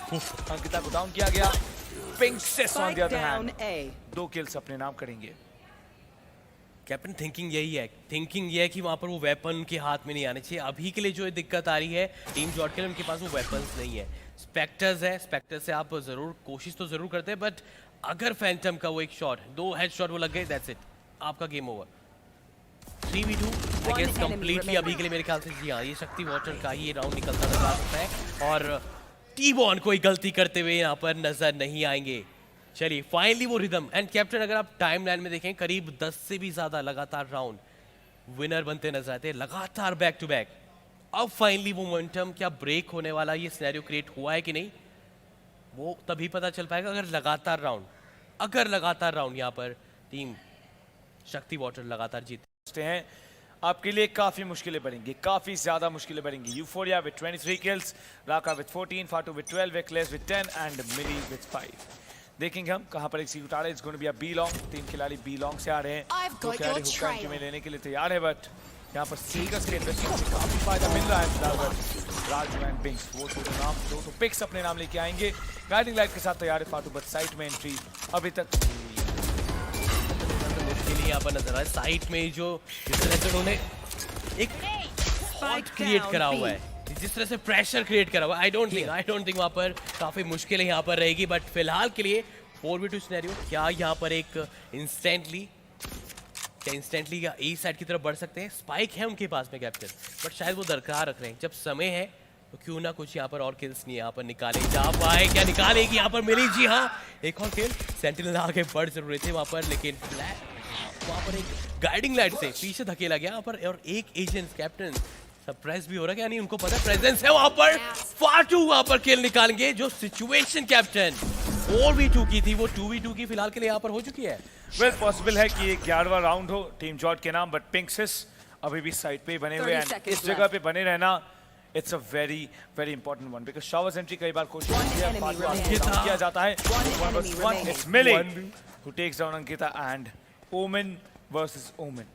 अंकिता को डाउन किया गया, Pinxis on the other hand 2 kills अपने नाम करेंगे। कैप्टन थिंकिंग यही है, थिंकिंग ये है कि वहाँ पर वो वेपन उनके हाथ में नहीं आने चाहिए। अभी के लिए जो दिक्कत आ रही है टीम जॉर्ड के लिए, उनके पास वो वेपन्स नहीं है। स्पेक्टर्स है, स्पेक्टर से आप जरूर कोशिश तो जरूर करते हैं, बट अगर फैंटम का वो एक शॉट, 2 हेड शॉट वो लग गए, दैट्स इट, आपका game over. 3v2 against completely अभी के लिए मेरे ख्याल से जी हाँ ये शक्ति वाटर का ही राउंड निकलता नजर आ सकता है और टी-बॉन कोई गलती करते हुए यहाँ पर नजर नहीं आएंगे। चलिए फाइनली वो रिदम एंड कैप्टन अगर आप टाइमलाइन में देखें करीब 10 से भी ज्यादा लगातार राउंड विनर बनते नजर आते हैं, लगातार बैक टू बैक। अब फाइनली वो मोमेंटम क्या ब्रेक होने वाला, ये सिनेरियो क्रिएट हुआ है कि नहीं, वो तभी पता चल पाएगा अगर लगातार राउंड यहाँ पर टीम शक्ति वाटर लगातार जीते हैं। आपके लिए काफी मुश्किलें बढ़ेंगी, काफी ज्यादा मुश्किलें बढ़ेंगी। Euphoria with 23 kills, Raka with 14, Fatu with 12, Wakeless with 10 and Mili with 5। देखेंगे हम कहां पर एग्जीक्यूट आ रहे हैं। It's going to be a B long. 3 खिलाड़ी बी लॉन्ग से आ रहे हैं, 2 खिलाड़ी हुक्का एंट्री में लेने के लिए तैयार है, बट यहाँ पर सीगस के इन्वेस्टमेंट से काफी फायदा मिल रहा है फिलहाल। राजू एंड बिंक्स वो दो पिक्स अपने नाम लेके आएंगे। गाइडिंग लाइट के साथ तैयार है फाटू, बट साइट में एंट्री अभी तक मुश्किल यहाँ पर नजर आ रहा है। साइट में जो जिस तरह से उन्होंने एक स्पॉट क्रिएट करा हुआ है, जिस तरह से प्रेशर क्रिएट करा हुआ है, आई डोंट थिंक वहाँ पर काफी मुश्किल यहाँ पर रहेगी। बट फिलहाल के लिए 4v2 सिनेरियो, क्या यहाँ पर एक इंस्टेंटली या ए साइड की तरफ बढ़ सकते हैं? स्पाइक है उनके पास में कैप्टन, बट शायद वो दरकार रख रहे हैं। जब समय है तो क्यों ना कुछ यहाँ पर और किल्स नहीं यहाँ पर निकाले जा पाए। क्या निकालेगी यहाँ पर मिली? जी हाँ, एक और किल। सेंटिनल आगे बढ़ जरूर थे वहाँ पर, लेकिन वहाँ पर एक गाइडिंग लाइट से पीछे धकेला गया वहाँ पर, और एक एजेंट कैप्टन सरप्राइज भी हो रहा है, यानी उनको पता प्रेजेंस है वहाँ पर। फाटू वहाँ पर किल निकालेंगे। जो सिचुएशन कैप्टन 4v2 की थी वो 2v2 की फिलहाल के लिए यहाँ पर हो चुकी है। वेल पॉसिबल है कि 11वां राउंड हो टीम जॉर्ज के नाम, बट पिंक्सिस अभी भी साइड पे ही बने हुए हैं। इस जगह पे बने रहना it's a very very important one, because showers entry कई बार कोशिश किया जाता है। It's Milli who takes down Ankita and Omen versus Omen.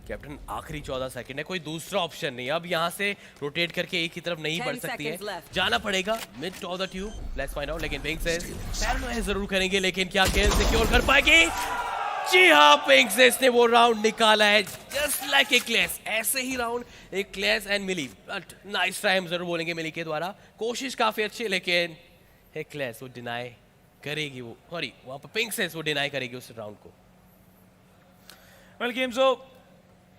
Captain आखिरी 14 सेकंड है, कोई दूसरा ऑप्शन नहीं। अब यहाँ से रोटेट करके एक की तरफ नहीं बढ़ सकती है, जाना पड़ेगा mid of the tube. Let's find out. लेकिन पिंक्सेस पैरानोया जरूर करेंगे, लेकिन क्या किल सिक्योर कर पाएगी? जी हाँ, पिंक्सेस ने वो राउंड निकाला है जस्ट लाइक ए क्लैश। ऐसे ही राउंड एक clash and Milli, but nice try हम जरूर बोलेंगे मिली के द्वारा। कोशिश काफी अच्छी, लेकिन एक क्लैश वो डिनाई करेगी, वो सॉरी वहाँ पर पिंक्सेस वो डिनाई करेगी उस राउंड को। वेल गेम्स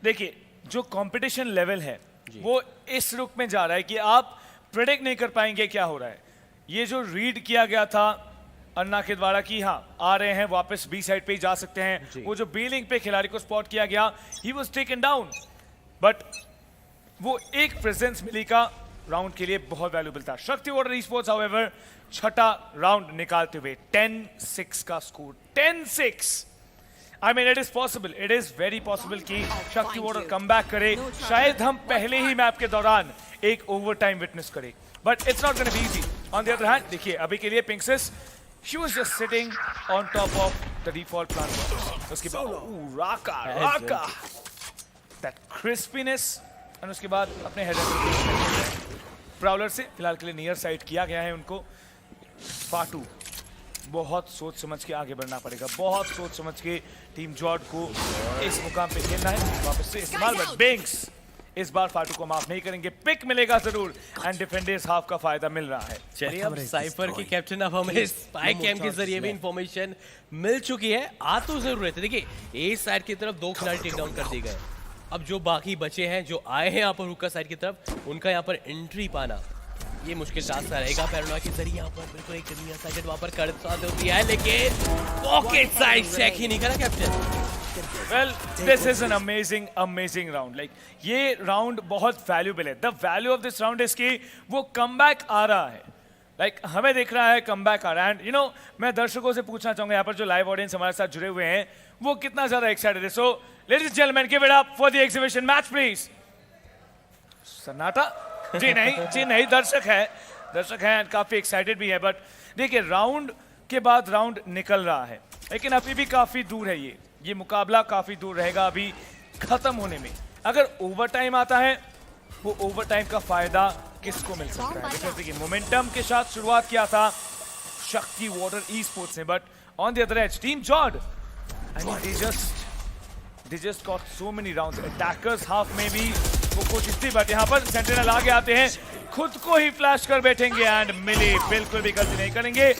देखिए, जो कंपटीशन लेवल है वो इस रुख में जा रहा है कि आप प्रेडिक्ट नहीं कर पाएंगे क्या हो रहा है। ये जो रीड किया गया था अन्ना के द्वारा कि हाँ आ रहे हैं वापस बी साइड पे ही जा सकते हैं, वो जो बी लिंक पे खिलाड़ी को स्पॉट किया गया, he was taken down, but वो एक प्रेजेंस मिली का राउंड के लिए बहुत वैल्यूबल था। शक्ति वाटर ई-स्पोर्ट्स हाउएवर छठा राउंड निकालते हुए 10-6 का score, 10-6। I mean, it is possible. It is very possible कि शक्ति वाटर कम बैक करे। शायद हम पहले ही मैप के दौरान एक ओवर टाइम विटनेस करें, but it's not gonna be easy. On the other hand देखिए अभी के लिए पिंक्सेस she was just sitting on top of the default plant। उसके बाद राका that crispiness, और उसके बाद अपने हेडर प्राउलर से फिलहाल के लिए नियर साइड किया गया है उनको। फाटू बहुत सोच समझ के आगे बढ़ना पड़ेगा, बहुत सोच समझ के टीम जॉर्ज को इस मुकाम पे खेलना है। वापस से इस्तेमाल, बट बिंक्स इस बार फाटू को माफ नहीं करेंगे, पिक मिलेगा जरूर एंड डिफेंडर्स हाफ का फायदा मिल रहा है। चलिए अब साइफर की कैप्टन, अब हमें स्पाई कैम के जरिए भी इंफॉर्मेशन मिल चुकी है। आ तो जरूर रहे थे, देखिए ए साइड की तरफ 2 खिलाड़ी टेक डाउन कर दिए गए। अब जो बाकी बचे हैं, जो आए हैं यहाँ पर हुक्का साइड की तरफ, उनका यहाँ पर एंट्री पाना ये मुश्किल टास्क रहेगा। पैरानोया के जरिए यहाँ पर बिल्कुल एक नियर साइड वहाँ पर कर होती है, लेकिन पॉकेट साइड चेक ही नहीं करा captain. Well, this is an amazing round. Like ये राउंड बहुत वैल्यूबल है। The value of this round is कि वो कमबैक आ रहा है। Like हमें दिख रहा है कमबैक आ रहा है। And you know, मैं दर्शकों से पूछना चाहूंगा यहाँ पर जो लाइव ऑडियंस हमारे साथ जुड़े हुए हैं, वो कितना ज्यादा एक्साइटेड है। So, ladies and gentlemen, give it up for the exhibition match, please. सन्नाटा? जी नहीं, दर्शक हैं, काफी एक्साइटेड भी है। बट देखिए राउंड के बाद राउंड निकल रहा है, लेकिन अभी भी काफी दूर है ये मुकाबला काफी दूर रहेगा अभी खत्म होने में। अगर ओवर टाइम आता है, वो ओवर टाइम का फायदा किसको मिल सकता है? जैसे कि मोमेंटम के साथ शुरुआत किया था शक्ति वाटर ई-स्पोर्ट्स ने, but on the other edge team George, I mean they just got so many rounds। Attackers half में भी वो कोशिश थी, बट यहाँ पर सेंटिनल आगे आते हैं, खुद को ही फ्लैश कर बैठेंगे एंड मिली बिल्कुल भी गलती नहीं करेंगे।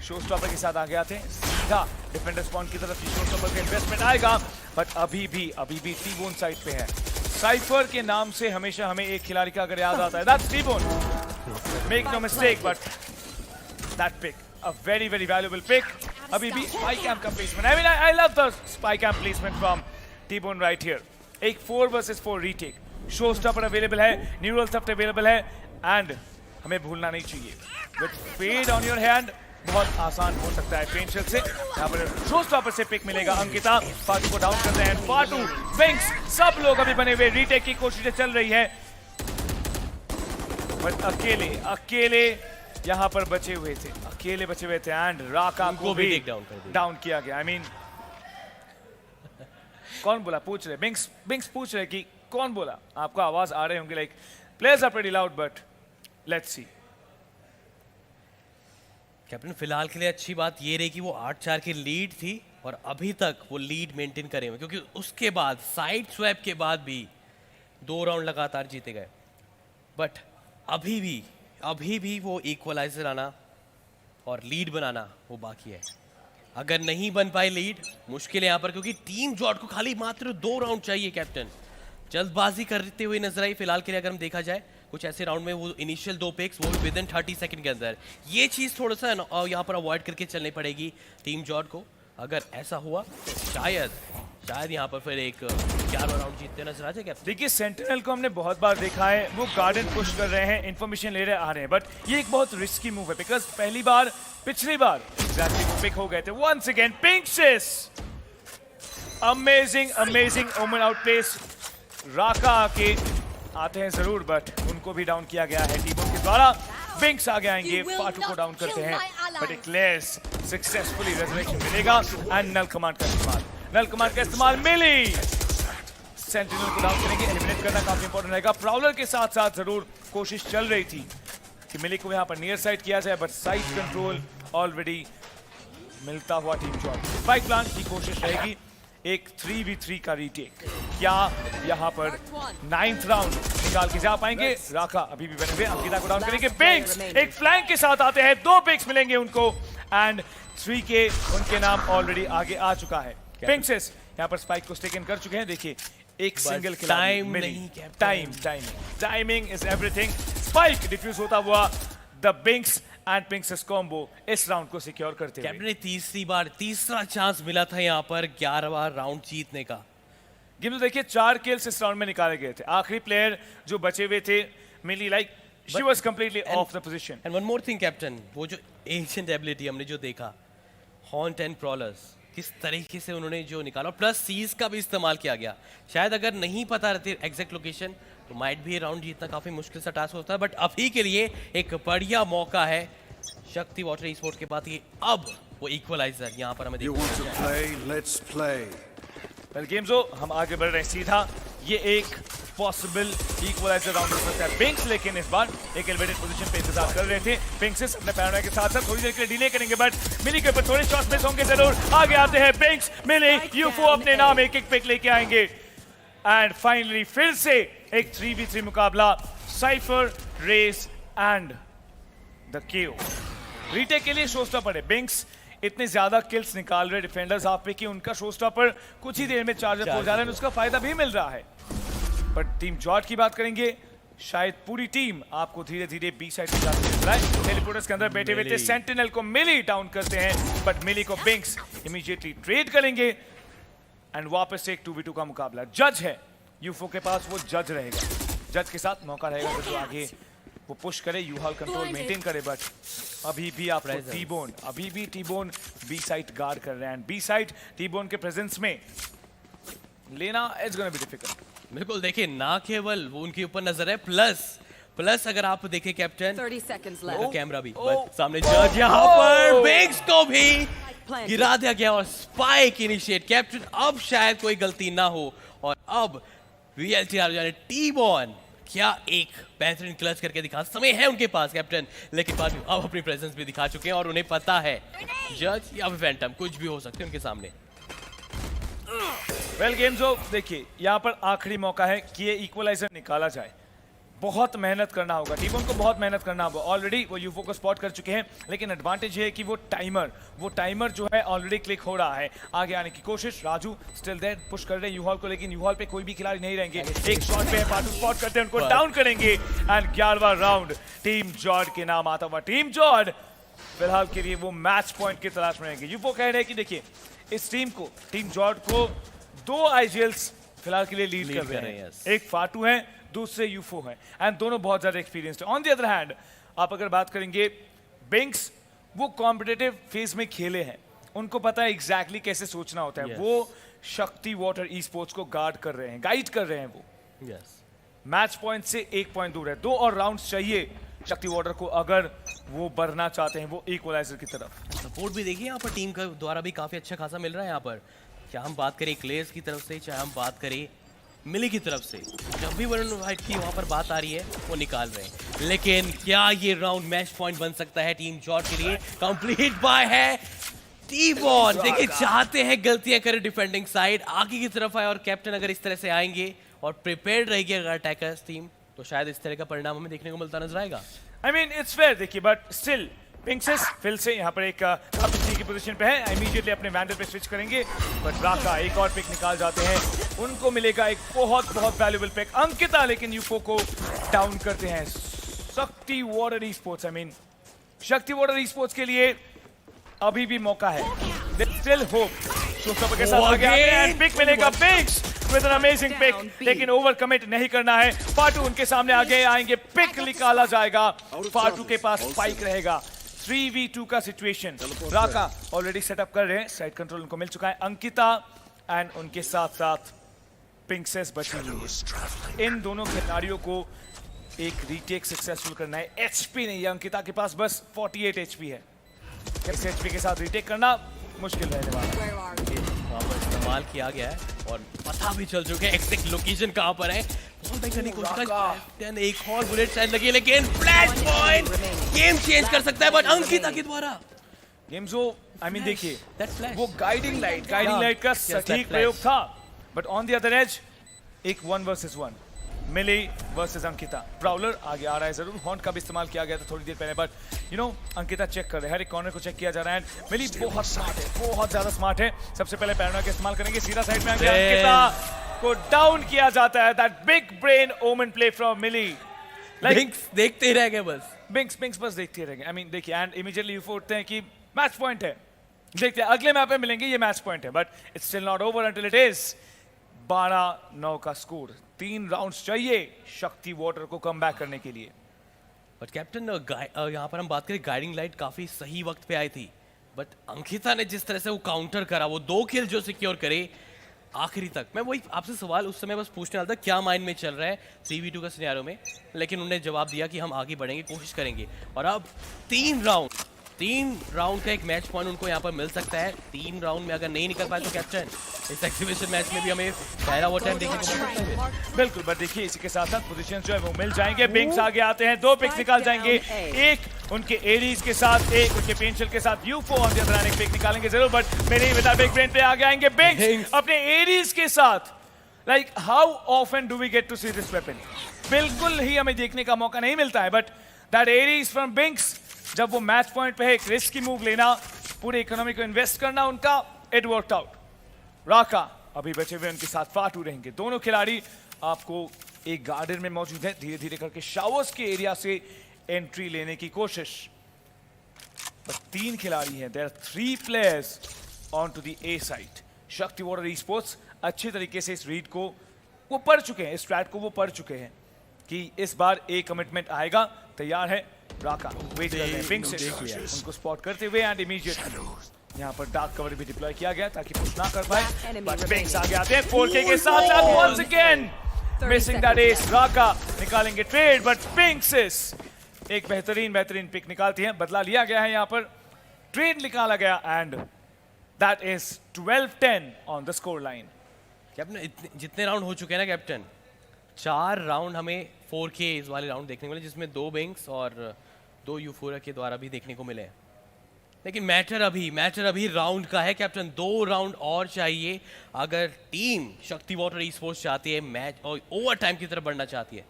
शो स्टॉपर के साथ आगे आते हैं, सीधा डिफेंडर स्पॉन की तरफ शो स्टॉपर का इन्वेस्टमेंट आएगा, बट अभी भी टी-बोन साइड पे है। साइफर के नाम से हमेशा हमें एक खिलाड़ी का अगर याद आता है, that's T bone. Make no mistake, but that pick a very very valuable pick. अभी भी स्पाई कैंप का placement, I mean I love the spy camp placement from T-Bone right here। एक 4 versus 4 retake. Show stopper available है, neural theft available है, and हमें भूलना नहीं चाहिए with fade on your hand बहुत आसान हो सकता है पेंशल से। यहाँ पर शो स्टॉपर से पिक मिलेगा। अंकिता फाटू को डाउन करते हैं, फाटू विंग्स सब लोग अभी बने हुए, रीटेक की कोशिशें चल रही है, बट अकेले यहाँ पर बचे हुए थे, एंड राका को भी डाउन किया गया। आई मीन कौन बोला, पूछ रहे बिंग्स पूछ रहे कि कौन बोला। आपको आवाज आ रहे होंगे, like players are pretty loud, but let's see. Captain फिलहाल के लिए अच्छी बात ये रही कि वो 8-4 की लीड थी और अभी तक वो लीड मेंटेन करे हुए, क्योंकि उसके बाद साइड स्वैप के बाद भी 2 राउंड लगातार जीते गए, बट अभी भी वो इक्वलाइजर आना और लीड बनाना वो बाकी है। अगर नहीं बन पाए लीड, मुश्किल है यहाँ पर, क्योंकि टीम जॉट को खाली मात्र 2 राउंड चाहिए। कैप्टन जल्दबाजी करते हुए नजर आई फिलहाल के लिए। अगर हम देखा जाए कुछ ऐसे राउंड में वो इनिशियल 2 पिक्स वो विद इन 30 सेकंड के अंदर, ये चीज थोड़ा सा यहाँ पर अवॉइड करके चलनी पड़ेगी टीम जॉट को। अगर ऐसा हुआ तो शायद यहाँ पर फिर एक 11 राउंड जीतते नजर आ जाए। कैप्टन देखिए सेंटिनल को हमने बहुत बार देखा है, वो गार्डन पुश कर रहे हैं, इंफॉर्मेशन ले रहे आ रहे हैं, बट ये एक बहुत रिस्की मूव है, बिकॉज पिछली बार एग्जैक्टली वो पिक हो गए थे। वंस अगेन पिंक्सिस, अमेजिंग ओमन आउटप्लेस। राका आके आते हैं जरूर, बट उनको भी डाउन किया गया है टीमों के द्वारा। विंग्स आगे आएंगे, फाटू को डाउन करते हैं, बट एक लेस सक्सेसफुली रेजरेक्शन मिलेगा एंड नल कमांड का इस्तेमाल मिली सेंटिनल को डाउन करेंगे। एलिमिनेट करना काफी इंपॉर्टेंट रहेगा। प्राउलर के साथ साथ जरूर कोशिश चल रही थी कि मिली को यहाँ पर नियर साइड किया जाए, बट साइड कंट्रोल ऑलरेडी मिलता हुआ टीम जॉट। स्पाइक प्लान की कोशिश रहेगी, एक 3v3 का रीटेक। क्या यहाँ पर 9th राउंड निकाल के जा पाएंगे? राका अभी भी बने हुए, अंकिता को डाउन करेंगे। बिंग्स एक फ्लैंक के साथ आते हैं, 2 पिक्स मिलेंगे उनको, एंड 3K उनके नाम ऑलरेडी आगे आ चुका है। पिंक्सेस यहाँ पर स्पाइक को स्टेक इन कर चुके हैं। देखिए एक single timing is everything. Spike defuse होता हुआ द बिंग्स एंड पिंक्सेस कॉम्बो इस राउंड को सिक्योर करते हैं। कैप्टन तीसरा चांस मिला था यहाँ पर 11वां राउंड जीतने का। गेम देखिए 4 किल्स इस राउंड में निकाले गए थे। आखिरी प्लेयर जो बचे हुए थे Mili, like she was completely off the position. And one more thing captain, वो जो एंशिएंट एबिलिटी हमने जो देखा, हॉन्ट एंड प्रॉलर्स, किस तरीके से उन्होंने जो निकाला, प्लस सीज का भी इस्तेमाल किया गया। शायद अगर नहीं पता रहती एग्जैक्ट लोकेशन तो माइट भी राउंड जीतना काफी मुश्किल सा टास्क होता है, बट अभी के लिए एक बढ़िया मौका है शक्ति वाटर ई स्पोर्ट के बाद। ये अब वो इक्वलाइजर यहाँ पर हमें वेल गेम्स हो, हम आगे बढ़ रहे हैं सीधा। ये एक पॉसिबल इक्वलाइजर राउंड हो सकता है। बिंग्स लेकिन इस बार एक एलिवेटेड पोजीशन पे इंतजार कर रहे थे। बिंग्स अपने पैरानॉया के साथ साथ थोड़ी देर के लिए डिले करेंगे, बट मिली के ऊपर थोड़े शॉट्स मिस होंगे जरूर। आगे आते हैं बिंग्स, मिली यूफो अपने नाम एक पिक लेके आएंगे, एंड फाइनली फिर से एक 3v3 मुकाबला, साइफर, रेस एंड द केओ। रीटेक के लिए शो स्टॉपर है। बिंग्स इतने ज्यादा किल्स निकाल रहे डिफेंडर्स आप पे कि उनका शो स्टॉपर कुछ ही देर में चार्जर हो जा रहा है, उसका फायदा भी मिल रहा है। बट टीम जॉट की बात करेंगे, शायद पूरी टीम आपको धीरे धीरे बी साइड पे जाती नजर आए। टेलीपोर्टर्स के अंदर बैठे हुए थे, सेंटिनल को मिली डाउन करते हैं, बट मिली को बिंग्स इमीडिएटली ट्रेड करेंगे एंड वापस से एक 2v2 का मुकाबला। जज है यूफो के पास, वो जज रहेगा, जज के साथ मौका रहेगा जो आगे वो पुश करे, यूहॉल कंट्रोल मेंटेन करे, बट अभी भी आपको टीबोन बी साइड गार्ड कर रहे हैं, एंड बी साइड टीबोन के प्रेजेंस में लेना इट्स गोना बी डिफिकल्ट। बिल्कुल, देखिए ना केवल वो उनके ऊपर नजर है, प्लस अगर आप देखें कैप्टन 30 seconds left. कैमरा भी सामने जज यहाँ पर बिंग्स को भी गिरा दिया गया और स्पाइक इनिशिएट। कैप्टन अब शायद कोई गलती ना हो, और अब VLTR यानी टी-बॉन क्या एक बेहतरीन क्लच करके दिखा, समय है उनके पास कैप्टन, लेकिन बाद में अब अपनी प्रेजेंस भी दिखा चुके हैं और उन्हें पता है जज या फैंटम कुछ भी हो सकते हैं उनके सामने। वेल गेम्स हो, देखिए यहाँ पर आखिरी मौका है कि ये इक्वलाइजर निकाला जाए। बहुत मेहनत करना होगा, टीम को बहुत मेहनत करना होगा। ऑलरेडी वो यूफो को स्पॉट कर चुके हैं, लेकिन एडवांटेज है कि वो टाइमर जो है ऑलरेडी क्लिक हो रहा है। आगे आने की कोशिश, राजू स्टिल देयर, पुश कर रहे हैं यूहॉल को, लेकिन यूहॉल पे कोई भी खिलाड़ी नहीं रहेंगे। एक शॉट पे है, फाटू स्पॉट करते हैं, उनको डाउन करेंगे, एंड 11वां राउंड टीम जॉड के नाम आता हुआ। टीम जॉड फिलहाल के लिए वो मैच पॉइंट की तलाश में रहेंगे। यूफो कह रहे हैं कि देखिए इस टीम जॉड को 2 IGLs फिलहाल के लिए लीड Lead कर कर रहे रहे हैं, हैं। yes. एक फाटू है, दूसरे यूफो हैं, एंड दोनों बहुत ज्यादा एक्सपीरियंस्ड हैं। ऑन द अदर हैंड आप अगर बात करेंगे बिंक्स, वो कॉम्पिटिटिव फेज में खेले हैं, उनको पता है एग्जैक्टली कैसे सोचना होता है। Yes. वो शक्ति वाटर ई स्पोर्ट्स को गार्ड कर रहे हैं, गाइड कर रहे हैं। वो यस मैच पॉइंट से 1 पॉइंट दूर है। 2 और राउंड्स चाहिए शक्ति वाटर को अगर वो बढ़ना चाहते हैं वो इक्वलाइजर की तरफ। सपोर्ट भी देखिए यहाँ पर टीम का द्वारा भी काफी अच्छा खासा मिल रहा है यहाँ पर। चाहे हम बात करें क्लेयर्स की तरफ से, चाहे हम बात करें मिली की तरफ से, जब भी वरुण वाइट की वहाँ पर बात आ रही है वो निकाल रहे हैं। लेकिन क्या ये राउंड मैच पॉइंट बन सकता है टीम जॉर्ज के लिए? कंप्लीट बाय है टी-बॉन। देखिए चाहते हैं गलतियां करे डिफेंडिंग साइड, आगे की तरफ आए, और कैप्टन अगर इस तरह से आएंगे और प्रिपेयर्ड रहेगी अगर अटैकर्स टीम, तो शायद इस तरह का परिणाम हमें देखने को मिलता नजर आएगा। आई मीन इट्स फेयर देखिए, बट स्टिल पिंक्सेस फिल से यहाँ पर एक काफी की पोजीशन पे है। इमीडिएटली अपने वैंडल पे स्विच करेंगे, बट राका एक और पिक निकाल जाते हैं, उनको मिलेगा एक बहुत बहुत वैल्यूएबल पिक। अंकिता लेकिन यूफो को डाउन करते हैं। शक्ति water e sports, I mean शक्ति वाटर ई स्पोर्ट्स के लिए अभी भी मौका है। Still hope. शोस्टॉपर के साथ आगे आते हैं एंड पिक मिलेगा picks with an amazing pick, लेकिन ओवर कमिट नहीं करना है। फाटू उनके सामने आगे आएंगे, पिक निकाला जाएगा, फाटू के पास स्पाइक रहेगा। 3v2 का सिचुएशन, राका ऑलरेडी सेटअप कर रहे हैं, साइड कंट्रोल उनको मिल चुका है। अंकिता एंड उनके साथ साथ पिंक्सेस बची हुई है। इन दोनों खिलाड़ियों को एक रीटेक सक्सेसफुल करना है। एचपी नहीं है अंकिता के पास, बस 48 एचपी है। इस एचपी के साथ रीटेक करना मुश्किल रहने वाला है। वहाँ पर इस्तेमाल किया गया है और पता भी चल चुका है एग्जैक्ट लोकेशन कहाँ पर है। बहुत भाई करने की कोशिश कर, एक और बुलेट शायद लगी है, लेकिन फ्लैश पॉइंट गेम चेंज कर सकता है, बट अंकिता के द्वारा गेम जो आई मीन देखिए That flash. वो गाइडिंग लाइट का Yes, that सटीक flash. प्रयोग था, but on the other edge एक 1 versus 1 Milli versus Ankita. Prowler आगे आ रहा है जरूर, हॉन्ट का भी इस्तेमाल किया गया था थोड़ी देर पहले, but you know Ankita check कर रहे हैं, हर एक कॉर्नर को चेक किया जा रहा है। मिली बहुत स्मार्ट है, बहुत ज्यादा स्मार्ट है। सबसे पहले पैरानोइया का इस्तेमाल करेंगे, सीधा साइड में आगे अंकिता को डाउन किया जाता है। दैट बिग ब्रेन ओमन प्ले फ्रॉम मिली। बिंक्स देखते ही रह गए बस। बिंक्स बस देखते रहेंगे। आई मीन देखिए एंड इमीडिएटली यूफो उठते हैं कि मैच पॉइंट है, देखते हैं अगले मैप में मिलेंगे, ये मैच पॉइंट है, but it's still not over until it is 12-9 का स्कोर। 3 राउंड्स चाहिए शक्ति वाटर को कम बैक करने के लिए। बट कैप्टन यहाँ पर हम बात करें, गाइडिंग लाइट काफी सही वक्त पे आई थी, बट अंकिता ने जिस तरह से वो काउंटर करा, वो 2 किल जो सिक्योर करे आखिरी तक। मैं वही आपसे सवाल उस समय बस पूछने वाला था, क्या माइंड में चल रहा है 3v2 का सिनेरियो में, लेकिन उन्होंने जवाब दिया कि हम आगे बढ़ेंगे, कोशिश करेंगे। और अब 3 राउंड का एक मैच पॉइंट उनको यहाँ पर मिल सकता है। 3 राउंड में अगर नहीं निकल पाए तो कैप्टन इस एक्सिबिशन मैच में भी हमें पहला वो टाइम देखने को मिल सकता है। बिल्कुल, बट देखिए इसी के साथ साथ पोजीशन जो है वो मिल जाएंगे। बिंक्स आगे आते हैं, 2 पिक्स निकाल जाएंगे, एक उनके एरीज के साथ, एक उनके पेंशियल के साथ। यूफो ऑन द अदर हैंड एक पिक निकालेंगे जरूर, बट मेरे ही विद बिग ब्रेन पे आगे आएंगे बिंक्स अपने एरीज के साथ। Like how often do we get to see this weapon? बिल्कुल ही हमें देखने का मौका नहीं मिलता है, but that Ares from Binks, जब वो मैच पॉइंट पे है, एक रिस्की मूव लेना, पूरे इकोनॉमी को इन्वेस्ट करना उनका, इट वर्कड आउट। राका अभी बचे हुए उनके साथ फाटू रहेंगे। दोनों खिलाड़ी आपको एक गार्डन में मौजूद है, धीरे धीरे करके शावर्स के एरिया से एंट्री लेने की कोशिश। बस 3 खिलाड़ी हैं, there are 3 players on to the A side. Shakti water esports अच्छे तरीके से इस रीड को वो पढ़ चुके हैं, इस स्ट्रैट को वो पढ़ चुके हैं कि इस बार ए कमिटमेंट आएगा। तैयार है राका, वेट कर रहे हैं पिंक से उनको स्पॉट करते हुए, एंड इमीडिएटली यहाँ पर डार्क कवर भी डिप्लॉय किया गया ताकि पुश ना कर पाए। बट पिंक्स आगे आते हैं 4K के साथ साथ, once again missing that ace. Raka निकालेंगे ट्रेड, बट पिंक्स एक बेहतरीन पिक निकालती हैं। बदला लिया गया है यहाँ पर, ट्रेड निकाला गया, and that is 12-10 on the score line. Captain जितने राउंड हो चुके हैं ना कैप्टन, 4 राउंड हमें 4K इस वाले राउंड देखने को मिले, जिसमें 2 बिंक्स और 2 यूफोरिया के द्वारा भी देखने को मिले। लेकिन मैटर अभी राउंड का है कैप्टन। 2 राउंड और चाहिए अगर टीम शक्ति वाटर ई स्पोर्ट्स चाहती है मैच और ओवर टाइम की तरफ बढ़ना चाहती है,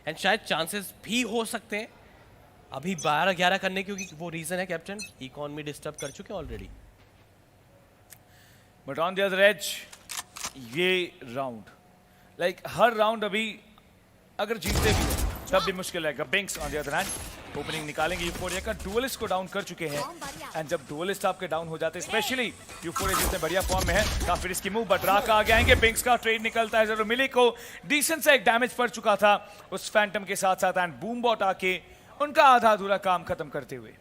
एंड शायद चांसेस भी हो सकते हैं अभी 12-11 करने, क्योंकि वो रीजन है कैप्टन, इकोनॉमी डिस्टर्ब कर चुके हैं already. But on the other edge ये राउंड, लाइक हर राउंड अभी अगर जीतते भी तब भी मुश्किल रहेगा। Binks on the other hand opening निकालेंगे। यूफोरिया का डुअलिस्ट को डाउन कर चुके हैं एंड जब डुअलिस्ट आपके डाउन हो जाते हैं, स्पेशली यूफोरिया जितने बढ़िया फॉर्म में है, काफी रिस्की मूव, बट राका आगे आएंगे। बिंक्स का ट्रेड निकलता है, जरूर मिली को डिसेंट सा एक डैमेज पड़ चुका था उस फैंटम के साथ साथ, एंड बूमबॉट आके उनका आधा अधूरा काम खत्म करते हुए।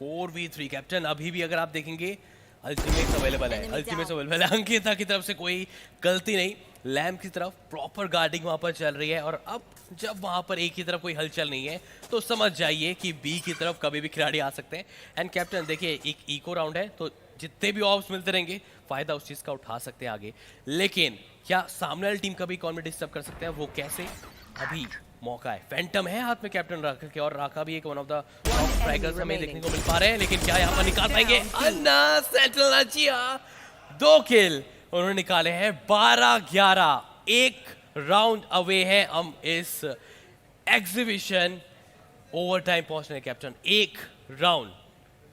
4v3 कैप्टन अभी भी अगर आप देखेंगे अल्टीमेट अवेलेबल है, अल्टीमेट अवेलेबल है। अंकिता की तरफ से कोई गलती नहीं, लैम्प की तरफ प्रॉपर गार्डिंग वहां पर चल रही है, और अब जब वहां पर एक की तरफ कोई हलचल नहीं है तो समझ जाइए कि बी की तरफ कभी भी खिलाड़ी आ सकते हैं। एंड कैप्टन देखिए, एक इको राउंड है तो जितने भी ऑप्स मिलते रहेंगे फायदा उस चीज का उठा सकते हैं आगे, लेकिन क्या सामने वाली टीम कभी कौन में डिस्टर्ब कर सकते हैं, वो कैसे? अभी मौका है, फैंटम है हाथ में कैप्टन राका के, और राका भी एक one of the top strikers हमें देखने को मिल पा रहे हैं, लेकिन क्या यहाँ पर निकाल पाएंगे? अन्ना सेटल अचिया 2 किल उन्होंने निकाले हैं। 12-11 एक राउंड अवे है हम इस एग्जीबिशन ओवर टाइम पहुंचने। कैप्टन एक राउंड,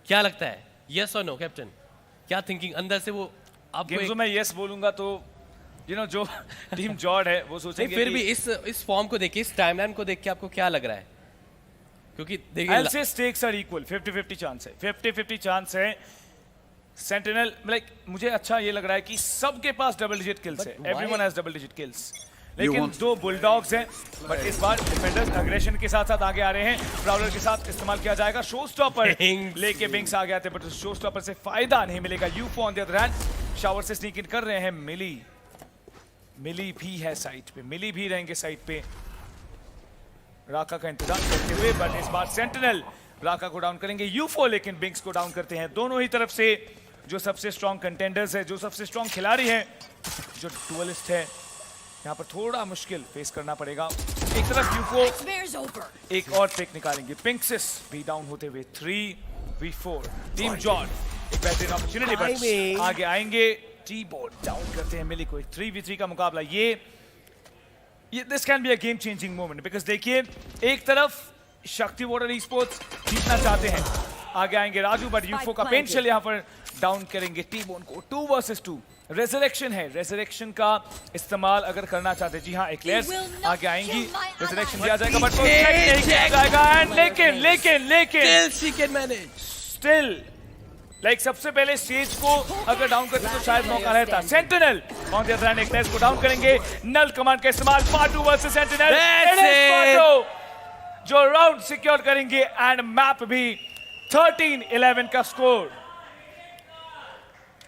क्या लगता है, यस और नो कैप्टन? क्या थिंकिंग अंदर से वो आपको गेम्स में यस बोलूंगा तो जो टीम जॉर्ड है वो सोचेंगे फिर भी इस फॉर्म को देखिए, इस टाइमलाइन को देख के आपको क्या लग रहा है? क्योंकि देखिए स्टेक्स आर इक्वल, 50-50 चांस है, 50-50 चांस है। सेंटिनल मुझे अच्छा ये लग रहा है कि सबके पास डबल डिजिट किल्स है, everyone has double digit kills, लेकिन 2 बुलडॉग्स हैं, बट इस बार डिफेंडर्स अग्रेशन के साथ साथ आगे आ रहे हैं। प्राउलर के साथ इस्तेमाल किया जाएगा, शो स्टॉपर लेके बिंक्स आ गए थे, बट शो स्टॉपर से फायदा नहीं मिलेगा। Ufo on the other hand shower से स्नीक इन कर रहे हैं। मिली भी है साइट पे, मिली भी रहेंगे साइट पे राका का इंतजार करते हुए, बट इस बार सेंटिनल राका को डाउन करेंगे। यूफो लेकिन बिंक्स को डाउन करते हैं। दोनों ही तरफ से जो सबसे स्ट्रॉन्ग कंटेंडर्स है, जो सबसे स्ट्रॉन्ग खिलाड़ी है, जो डुअलिस्ट है, यहाँ पर थोड़ा मुश्किल फेस करना पड़ेगा। एक तरफ यूफो एक और पिक निकालेंगे, पिंक्सिस भी डाउन होते हुए। 3v4 टीम जॉर्ड, एक बेहतरीन अपॉर्चुनिटी, बट आगे आएंगे। टी बोर्ड डाउन करते हैं मिली को। 3v3 का मुकाबला, ये this can be a game changing moment, because देखिए एक तरफ शक्ति वाटर ई स्पोर्ट्स जीतना चाहते हैं, आगे आएंगे राजू, बट यूफो का पेंशियल यहाँ पर डाउन करेंगे टी बोन को। 2 वर्सेस 2 रेजरेक्शन है, रेजरेक्शन का इस्तेमाल अगर करना चाहते, जी हाँ, एक्लेयर्स आगे आएंगी, रेजरेक्शन दिया जाएगा, बट नहीं किया जाएगा। एंड लेकिन स्टिल सबसे पहले स्टेज को अगर डाउन करते तो शायद मौका रहता। Sentinel on the other hand eclairs को डाउन करेंगे। नल कमांड का इस्तेमाल, फाटू वर्सेस सेंटिनल, जो राउंड सिक्योर करेंगे एंड मैप भी 13-11 का स्कोर।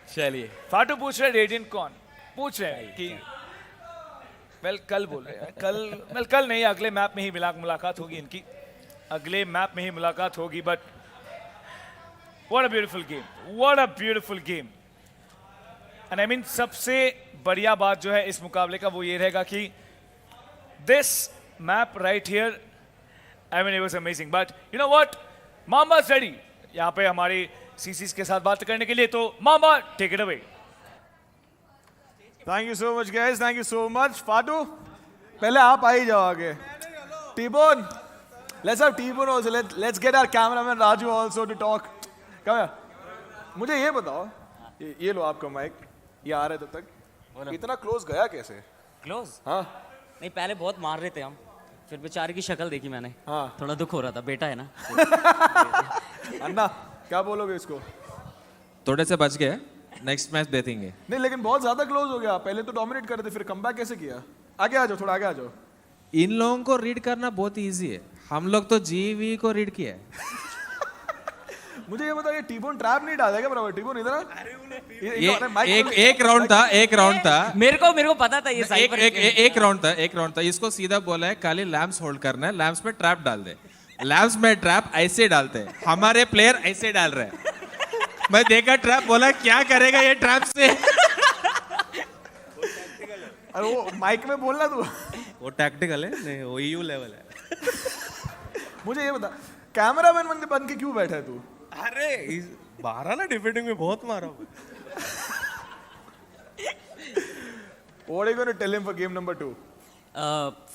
चलिए, फाटू पूछ रहे रेडियंट कौन, पूछ रहे हैं कि कल बोल रहे हैं, कल नहीं, अगले मैप में ही मुलाकात होगी इनकी, अगले मैप में ही मुलाकात होगी। But what a beautiful game, what a beautiful game, and I mean सबसे बढ़िया बात जो है इस मुकाबले का वो ये रहेगा कि this map right here, I mean it was amazing, but you know what, Mama's ready यहाँ पे हमारे सीसीज के साथ बात करने के लिए, तो मामा take it away. Thank you so much guys, thank you so much. फाटू पहले आप आ ही जाओ आगे। T-Bone, let's have T-Bone also, let's get our cameraman Raju also to talk. Come here. मुझे ये बताओ, ये लो आपका माइक, ये आ रहा है तब तक, इतना क्लोज गया कैसे? क्लोज? हाँ नहीं, पहले बहुत मार रहे थे हम, फिर बेचारे की शक्ल देखी मैंने, हाँ थोड़ा दुख हो रहा था, बेटा है ना। अन्ना क्या बोलोगे इसको? थोड़े से बच गए, नेक्स्ट मैच देखेंगे। नहीं लेकिन बहुत ज्यादा क्लोज हो गया, पहले तो डोमिनेट कर रहे थे, फिर कमबैक कैसे किया? आगे आ जाओ, थोड़ा आगे आ जाओ। इन लोगों को रीड करना बहुत इजी है, हम लोग तो जीवी को रीड किया है। मुझे ये बताओ, ये टी-बोन ट्रैप नहीं डालेगा बराबर? टी-बोन इधर ये एक राउंड था, मेरे को पता था ये एक राउंड था, इसको सीधा बोला है खाली लैम्प्स होल्ड करना है, लैम्प्स में ट्रैप डाल दे। लैम्प्स में ट्रैप ऐसे डालते हैं, हमारे प्लेयर ऐसे डाल रहे हैं। मैं देखा ट्रैप, बोला क्या करेगा ये ट्रैप से। अरे वो माइक में बोलना तू, वो टैक्टिकल है, नहीं वो ईयू लेवल है। मुझे ये बता, कैमरामैन बन के क्यों बैठा है तू? अरे मारा ना, डिफेंडिंग में बहुत मारा। What are you going to tell him for game number 2?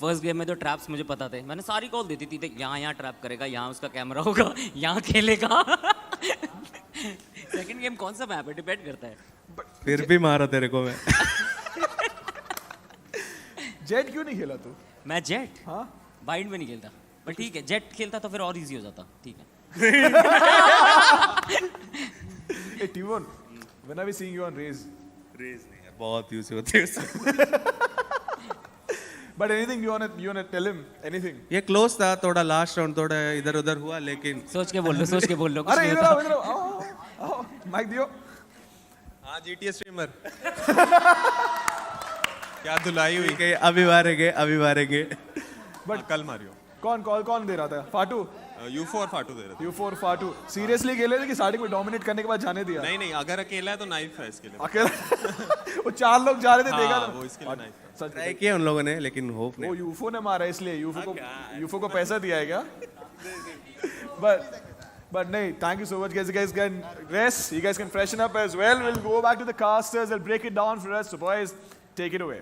First game में तो ट्रैप्स मुझे पता थे, मैंने सारी कॉल दी थी, यहाँ ट्रैप करेगा, यहाँ उसका कैमरा होगा, यहाँ खेलेगा। सेकंड गेम कौन सा मैप है, डिपेंड करता है। फिर भी मारा तेरे को मैं। जेट क्यों नहीं खेला तू? मैं जेट, हाँ बाइंड में नहीं खेलता। पर ठीक है, जेट खेलता तो फिर और इजी हो जाता। ठीक है। Hey T-Bone, when are we seeing you on Raze? Raze नहीं है, बहुत यूज होते हैं उससे। But anything you wanna tell him? Anything? ये क्लोज था, थोड़ा लास्ट राउंड थोड़ा इधर उधर हुआ, लेकिन सोच के बोल लो, सोच के बोल लो, कुछ अरे नहीं इधर होता। आओ, इधर आओ, आओ, माइक दियो। हाँ GTA स्ट्रीमर क्या धुलाई हुई कि अभी मारेंगे But कल मारियो कौन दे रहा था? फाटू? U4 और फाटू दे रहे थे। U4 फाटू। सीरियसली खेले थे कि स्टार्टिंग में डोमिनेट करने के बाद जाने दिया? नहीं अगर अकेला है तो नाइफ है इसके लिए। अकेला वो 4 लोग जा रहे थे, देखा हाँ, था? वो इसके लिए नाइफ है। सच ट्राई किया उन लोगों ने, लेकिन होप वो नहीं। यूफो ने मारा इसलिए यूफो को पैसा दिया है क्या? But no, thank you so much, guys. You guys can rest. You guys can freshen up as well. We'll go back to the casters. They'll break it down for us. So, boys, take it away.